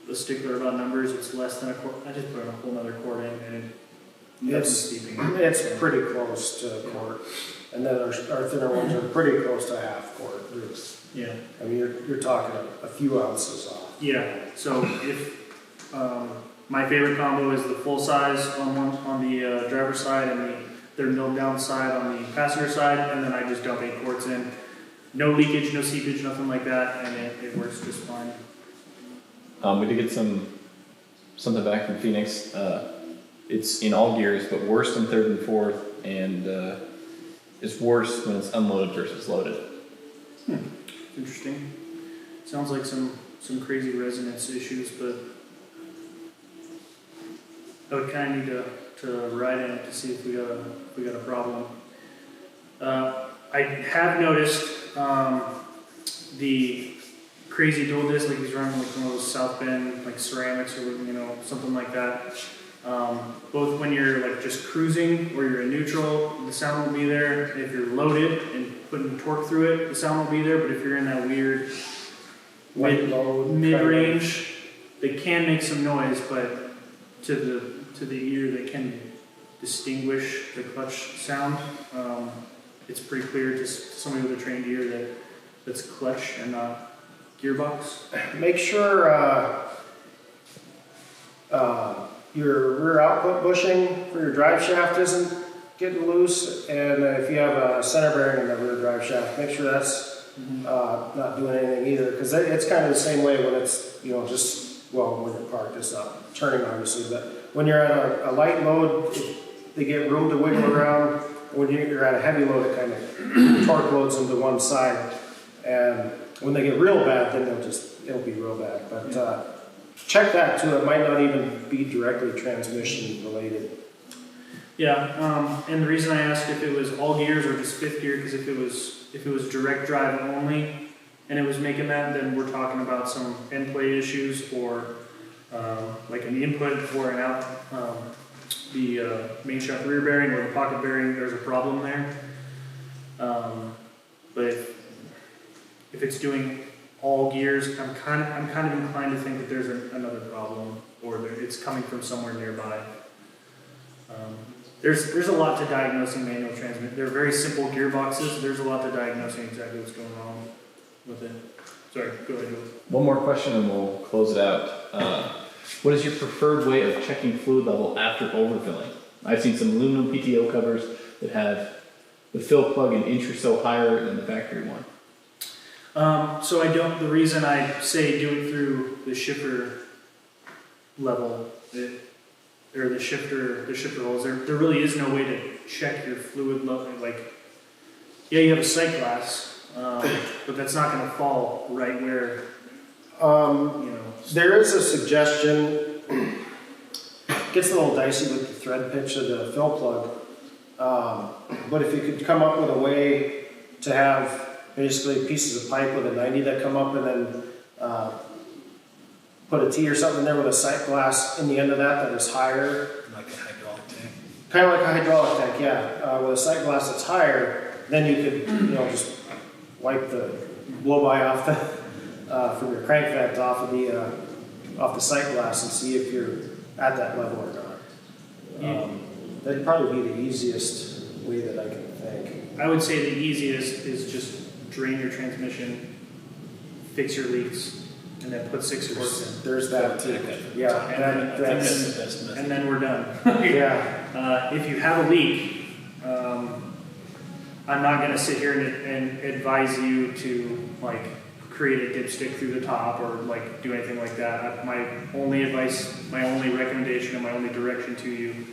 a stickler about numbers, it's less than a quart. I just put a whole other quart in, and it's pretty close to a quart. And then our thinner ones are pretty close to a half quart. Yeah. I mean, you're talking a few ounces off. Yeah. So if my favorite combo is the full size on the driver's side and their milled down side on the passenger side, and then I just dump 8 quarts in. No leakage, no seepage, nothing like that, and it works just fine. We did get something back from Phoenix. It's in all gears, but worse in 3rd and 4th, and it's worse when it's unloaded versus loaded. Interesting. Sounds like some crazy resonance issues, but I would kind of need to ride in it to see if we got a problem. I have noticed the crazy dual disc, like he's running like one of those South Bend like ceramics or something like that. Both when you're like just cruising or you're in neutral, the sound will be there. If you're loaded and putting torque through it, the sound will be there. But if you're in that weird mid-range, they can make some noise, but to the ear they can distinguish the clutch sound. It's pretty clear just to somebody with a trained ear that's clutch and not gearbox. Make sure your rear output bushing for your drive shaft isn't getting loose, and if you have a center bearing in the rear drive shaft, make sure that's not doing anything either, because it's kind of the same way when it's when you're parked, it's not turning obviously, but when you're at a light load, they get room to wiggle around. When you're at a heavy load, it kind of torque loads them to one side, and when they get real bad, then it'll be real bad. But check that too. It might not even be directly transmission related. Yeah, and the reason I asked if it was all gears or just 5th gear, because if it was direct drive only and it was making that, then we're talking about some end plate issues or like an input or an out. The main shaft rear bearing or the pocket bearing, there's a problem there. But if it's doing all gears, I'm kind of inclined to think that there's another problem, or it's coming from somewhere nearby. There's a lot to diagnosing manual transmission. They're very simple gearboxes. There's a lot to diagnosing exactly what's going on with it. Sorry, go ahead. One more question and we'll close it out. What is your preferred way of checking fluid level after overfilling? I've seen some aluminum PTO covers that have the fill plug an inch or so higher than the factory one. So the reason I say do it through the shifter level, or the shifter holes, there really is no way to check your fluid level. Like, yeah, you have a sight glass, but that's not going to fall right where, There is a suggestion, gets a little dicey with the thread pitch of the fill plug, but if you could come up with a way to have basically pieces of pipe with a 90 that come up and then put a T or something there with a sight glass in the end of that is higher. Like a hydraulic tank. Kind of like a hydraulic tank, yeah. With a sight glass that's higher, then you could, just wipe the blow by off the from your crank vent off the sight glass and see if you're at that level or not. That'd probably be the easiest way that I can think. I would say the easiest is just drain your transmission, fix your leaks, and then put 6 quarts in. There's that too. Yeah, And then we're done. Yeah. If you have a leak, I'm not going to sit here and advise you to like create a dipstick through the top or like do anything like that. My only advice, my only recommendation, and my only direction to you: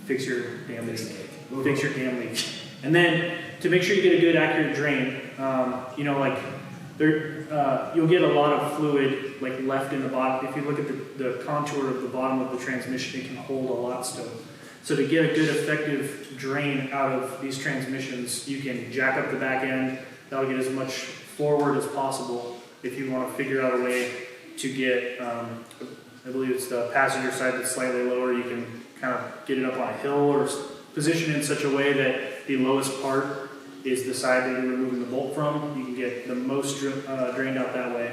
fix your damn leak. Fix your damn leak. And then to make sure you get a good accurate drain, you'll get a lot of fluid like left in the bottom. If you look at the contour of the bottom of the transmission, it can hold a lot still. So to get a good effective drain out of these transmissions, you can jack up the back end. That'll get as much forward as possible. If you want to figure out a way to get, I believe it's the passenger side that's slightly lower, you can kind of get it up on a hill or position it in such a way that the lowest part is the side that you're removing the bolt from. You can get the most drained out that way.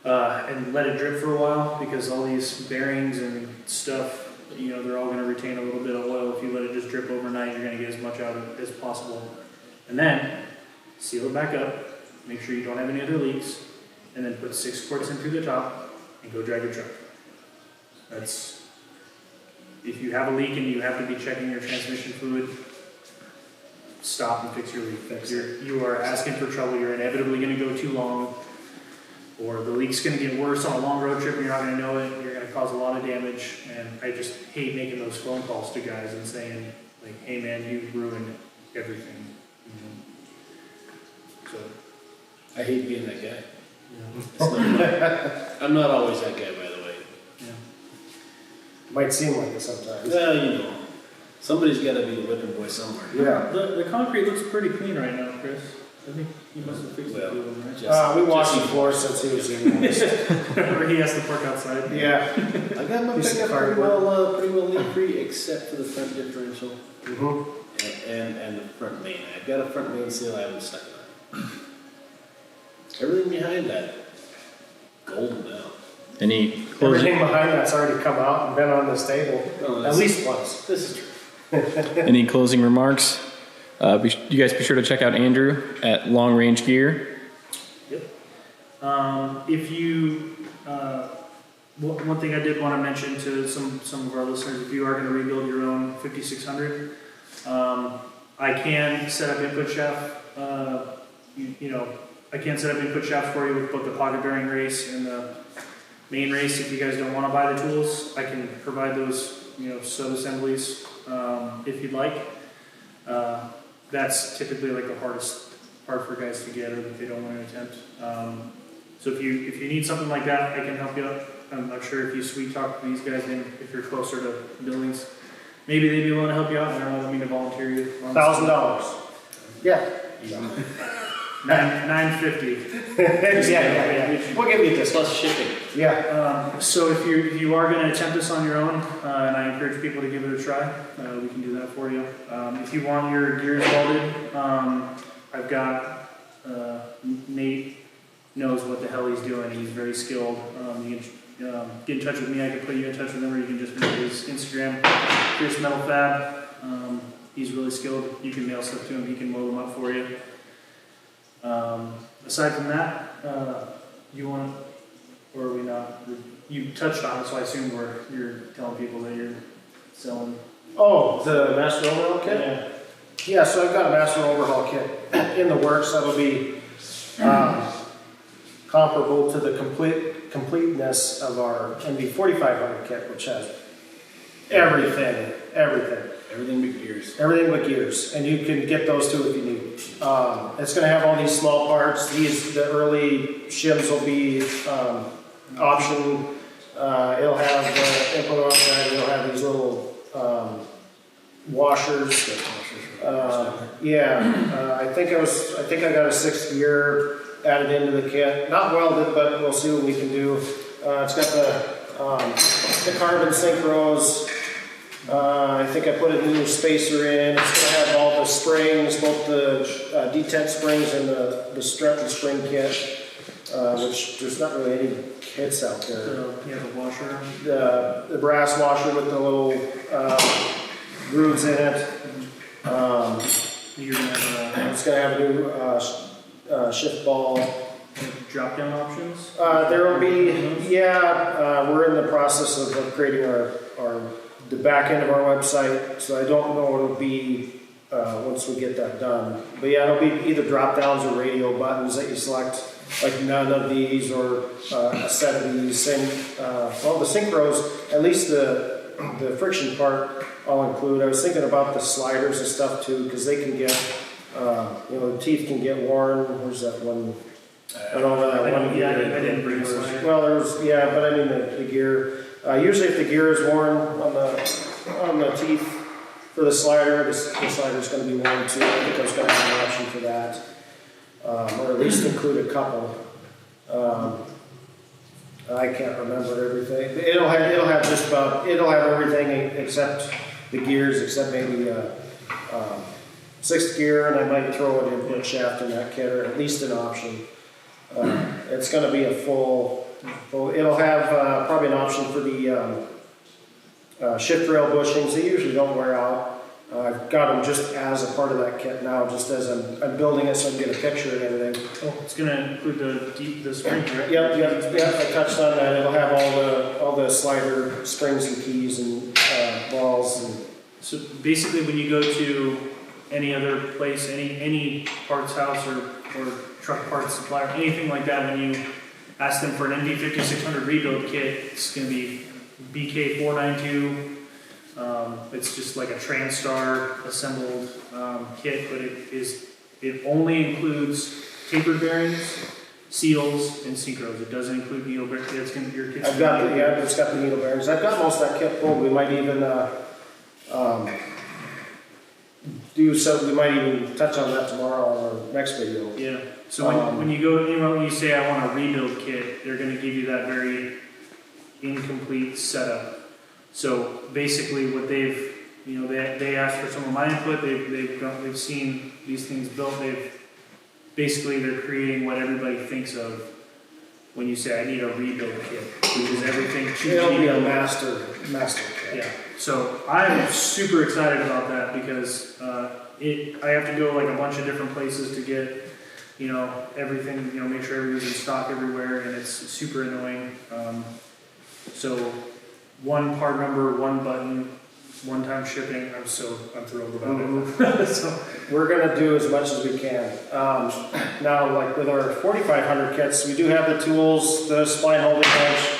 And let it drip for a while, because all these bearings and stuff, they're all going to retain a little bit of oil. If you let it just drip overnight, you're going to get as much out of it as possible. And then seal it back up, make sure you don't have any other leaks, and then put 6 quarts in through the top and go drive your truck. That's, if you have a leak and you have to be checking your transmission fluid, stop and fix your leak. You are asking for trouble. You're inevitably going to go too long, or the leak's going to get worse on a long road trip and you're not going to know it. You're going to cause a lot of damage. And I just hate making those phone calls to guys and saying, like, hey man, you ruined everything. So I hate being that guy. Yeah. I'm not always that guy, by the way. Yeah. Might seem like it sometimes. Well, somebody's got to be the whipping boy somewhere. Yeah. The concrete looks pretty clean right now, Chris. I think you must have fixed it, Well, right? We washed the floor since he was in there. Or he has to park outside. Yeah. I got my Piece of pickup cardboard. pretty well leak-free, except for the front differential Mm-hmm. and the front main. I've got a front main seal I haven't stuck it on. Everything behind that, golden now. Any closing? Everything behind that's already come out and been on this table Oh, at least once. This is true. Any closing remarks? You guys be sure to check out Andrew at Long Range Gear. Yep. If you, one thing I did want to mention to some of our listeners, if you are going to rebuild your own 5600, I can set up input shaft. I can set up input shafts for you with both the pocket bearing race and the main race. If you guys don't want to buy the tools, I can provide those, sub assemblies if you'd like. That's typically like the hardest part for guys to get, or that they don't want to attempt. So if you need something like that, I can help you out. I'm not sure if you sweet talk to these guys, then if you're closer to buildings, maybe they'd be willing to help you out. I don't know, I mean to volunteer you. $1,000. Yeah. $950. Yeah. We'll give you this. Plus shipping. Yeah. So if you are going to attempt this on your own, and I encourage people to give it a try, we can do that for you. If you want your gears welded, I've got Nate knows what the hell he's doing. He's very skilled. You can get in touch with me. I can put you in touch with him, or you can just visit his Instagram, Pierce Metal Fab. He's really skilled. You can mail stuff to him. He can weld them up for you. Aside from that, you want, or are we not? You touched on it, so I assume you're telling people that you're selling. Oh, the master overhaul kit? Yeah. Yeah, so I've got a master overhaul kit in the works. That'll be comparable to the completeness of our NV4500 kit, which has everything. Everything but gears. Everything but gears, and you can get those too if you need. It's going to have all these small parts. The early shims will be option. It'll have the input offset. It'll have these little washers. I think I got a 6th gear added into the kit. Not welded, but we'll see what we can do. It's got the carbon synchros. I think I put a new spacer in. It's going to have all the springs, both the detent springs and the strut and spring kit, which there's not really any kits out there. The washer. The brass washer with the little grooves in it. You're gonna have It's going to have a new shift ball. drop down options. There will be, we're in the process of upgrading the back end of our website, so I don't know what it'll be once we get that done. But yeah, it'll be either drop downs or radio buttons that you select, like none of these or a set of these. And the synchros, at least the friction part, I'll include. I was thinking about the sliders and stuff too, because they can get, the teeth can get worn. Where's that one? I don't know that one. I didn't bring a slider. Well, but I mean the gear. Usually if the gear is worn on the teeth for the slider, the slider is going to be worn too. I think I was going to have an option for that. Or at least include a couple. I can't remember everything. It'll have everything except the gears, except maybe 6th gear, and I might throw an input shaft in that kit, or at least an option. It's going to be a full. It'll have probably an option for the shift rail bushings. They usually don't wear out. I've got them just as a part of that kit now, just as I'm building it, so I can get a picture and everything. Oh, it's going to include the spring, right? Yep. I touched on that. It'll have all the slider springs and keys and balls. And So basically, when you go to any other place, any parts house or truck parts supplier, anything like that, when you ask them for an NV5600 rebuild kit, it's going to be BK492. It's just like a Transtar assembled kit, but it only includes tapered bearings, seals, and synchros. It doesn't include needle bearings. It's going to your kit's. it's got the needle bearings. I've got most of that kit pulled. We might even we might even touch on that tomorrow on our next video. Yeah. So when you go anywhere, when you say I want a rebuild kit, they're going to give you that very incomplete setup. So basically, what they asked for some of my input. They've seen these things built. They're creating what everybody thinks of when you say I need a rebuild kit, which is everything. It'll be a master kit. Yeah. So I'm super excited about that because I have to go like a bunch of different places to get everything. Make sure everything's in stock everywhere, and it's super annoying. So one part number, one button, one-time shipping. I'm thrilled about it. So we're gonna do as much as we can. Now, like with our 4500 kits, we do have the tools, the spline holding wrench,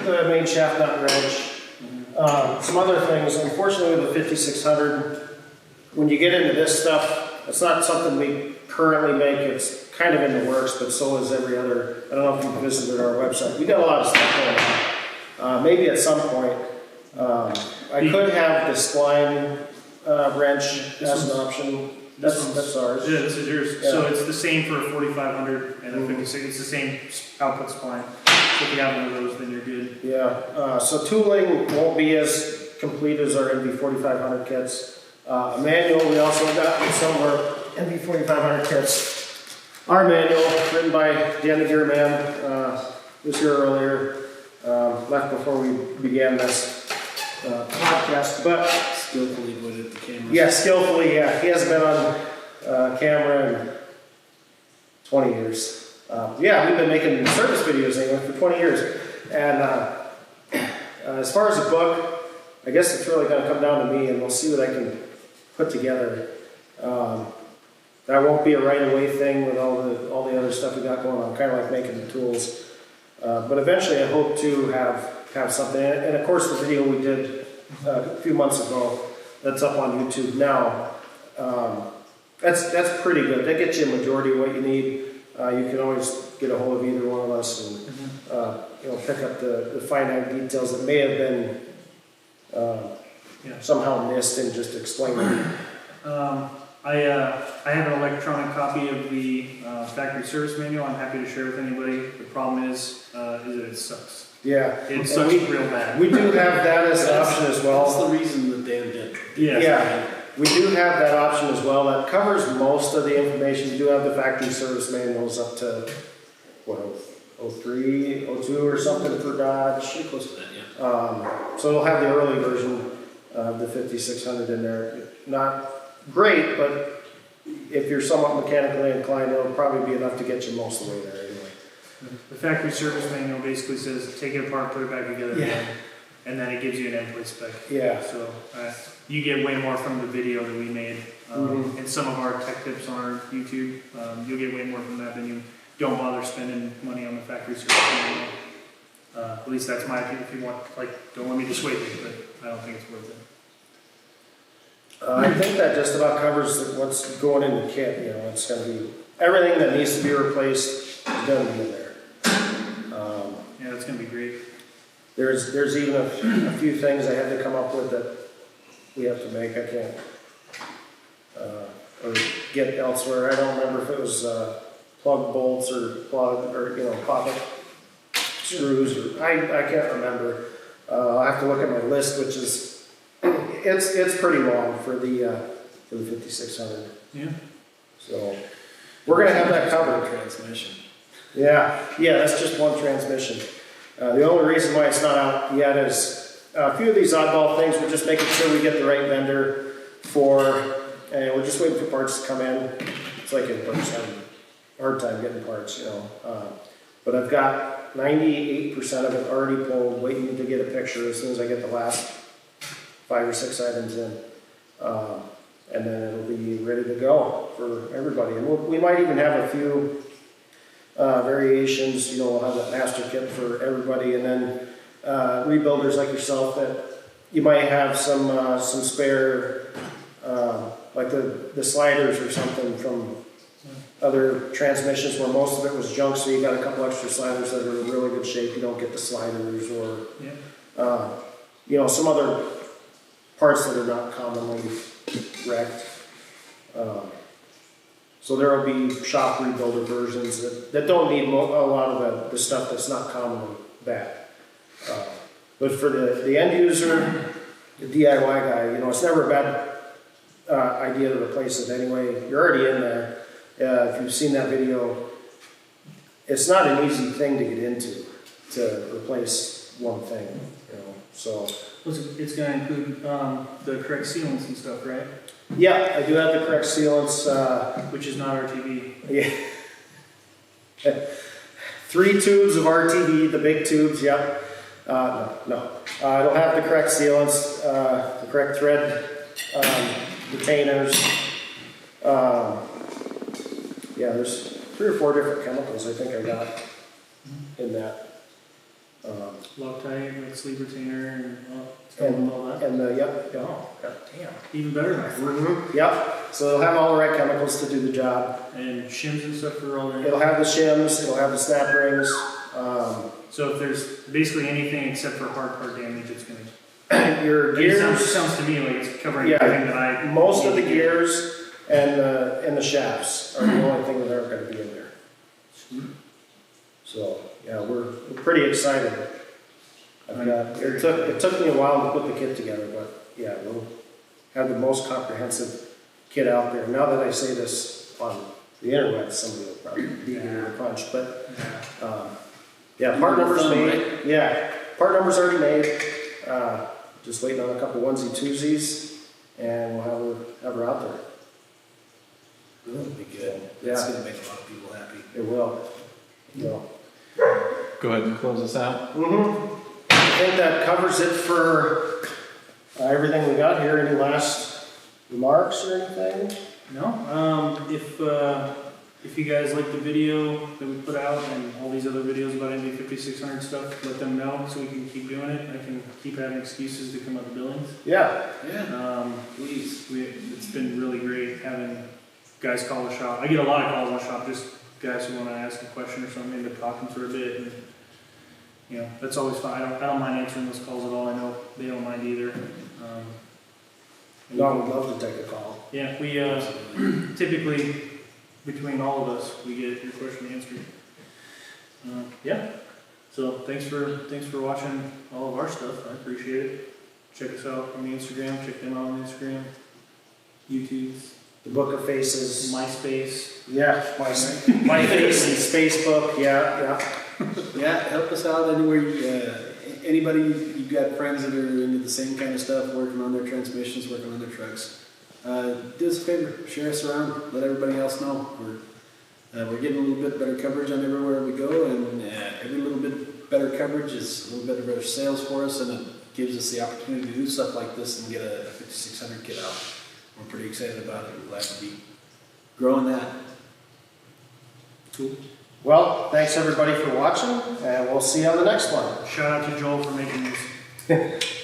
the main shaft nut wrench, some other things. Unfortunately, with the 5600, when you get into this stuff, it's not something we currently make. It's kind of in the works, but so is every other. I don't know if you visited our website. We got a lot of stuff going on. Maybe at some point. I could have the spline wrench as an option. That's ours. Yeah, this is yours. Yeah. So it's the same for a 4500 and a 56. It's the same output spline. So if you have one of those, then you're good. Yeah. So tooling won't be as complete as our NV4500 kits. A manual, we also got in some of our NV4500 kits. Our manual, written by Dan the Gear Man, was here earlier. Left before we began this podcast, but Skillfully put it at the camera. yeah, skillfully, yeah. He hasn't been on camera in 20 years. We've been making service videos anyway for 20 years. And as far as the book, I guess it's really going to come down to me, and we'll see what I can put together. that won't be a right-of-way thing with all the other stuff we got going on, kind of like making the tools. But eventually I hope to have something, and of course the video we did a few months ago, that's up on YouTube now. That's pretty good. That gets you a majority of what you need. You can always get a hold of either one of us and pick up the finite details that may have been somehow missed and just explain them. I have an electronic copy of the factory service manual. I'm happy to share with anybody. The problem is that it sucks. Yeah, It sucks real bad. we do have that as an option as well. That's the reason that Dan did. Yeah, we do have that option as well. That covers most of the information. We do have the factory service manuals up to, what, 03, 02 or something for Dodge. Pretty close to that, yeah. So it'll have the early version of the 5600 in there. Not great, but if you're somewhat mechanically inclined, it'll probably be enough to get you most of the way there anyway. The factory service manual basically says take it apart, put it back together again, and then it gives you an end plate spec. Yeah. So you get way more from the video that we made, and some of our tech tips on our YouTube. You'll get way more from that than you don't bother spending money on the factory service manual. At least that's my opinion. If you want, don't let me dissuade you, but I don't think it's worth it. I think that just about covers what's going in the kit. It's going to be everything that needs to be replaced is going to be in there. Yeah, that's going to be great. There's even a few things I had to come up with that we have to make. I can't or get elsewhere. I don't remember if it was plug bolts or plug or pocket screws. Or I can't remember. I have to look at my list, which is it's pretty long for the 5600. Yeah. So we're gonna have that covered. Transmission. Yeah, that's just one transmission. The only reason why it's not out yet is a few of these oddball things. We're just making sure we get the right vendor for, and we're just waiting for parts to come in. It's like everybody's having a hard time getting parts, But I've got 98% of it already pulled, waiting to get a picture as soon as I get the last 5 or 6 items in. And then it'll be ready to go for everybody. And we might even have a few variations. We'll have that master kit for everybody, and then rebuilders like yourself that you might have some spare, like the sliders or something from other transmissions where most of it was junk, so you got a couple extra sliders that are in really good shape. You don't get the sliders or some other parts that are not commonly wrecked. So there will be shop rebuilder versions that don't need a lot of the stuff that's not commonly bad. But for the end user, the DIY guy, it's never a bad idea to replace it anyway. You're already in there. If you've seen that video, it's not an easy thing to get into to replace one thing. So it's going to include the correct sealants and stuff, right? yeah, I do have the correct sealants. Which is not RTV. Yeah. 3 tubes of RTV, the big tubes, yep. No. I don't have the correct sealants, the correct thread retainers. There's 3 or 4 different chemicals I think I got in that. Loctite, like sleeve retainer, and all that. And Oh, god damn. Even better than I thought. Yep. So it'll have all the right chemicals to do the job. And shims and stuff for all that. It'll have the shims, it'll have the snap rings. So if there's basically anything except for hard part damage, it's going to. Your It gears, sounds to me like it's covering everything that I. most of the gears and the shafts are the only thing that aren't going to be in there. So we're pretty excited. It took me a while to put the kit together, but we'll have the most comprehensive kit out there. Now that I say this on the internet, somebody will probably beat me to the punch. But part numbers made. Yeah, part numbers already made. Just waiting on a couple onesie twosies, and we'll have her out there. That'll be good. That's going to make a lot of people happy. It will. Go ahead and close us out. I think that covers it for everything we got here. Any last remarks or anything? No, if you guys like the video that we put out and all these other videos about NV5600 stuff, let them know so we can keep doing it. I can keep having excuses to come up with billings. Yeah. Yeah, please. It's been really great having guys call the shop. I get a lot of calls on the shop, just guys who want to ask a question or something, end up talking for a bit, and you know, that's always fine. I don't mind answering those calls at all. I know they don't mind either. No, I would love to take a call. Yeah, we typically, between all of us, we get your question answered. Yeah, so thanks for watching all of our stuff. I appreciate it. Check us out on the Instagram. Check them out on Instagram, YouTube, The Book of Faces. MySpace. Yeah, my face and Spacebook. Yeah. Yeah, help us out anywhere. Anybody you've got friends that are into the same kind of stuff, working on their transmissions, working on their trucks. Do us a favor, share us around, let everybody else know. We're getting a little bit better coverage on everywhere we go, and every little bit better coverage is a little bit better sales for us, and it gives us the opportunity to do stuff like this and get a 5600 kit out. We're pretty excited about it. We're glad to be growing that. Cool. Well, thanks everybody for watching, and we'll see you on the next one. Shout out to Joel for making this.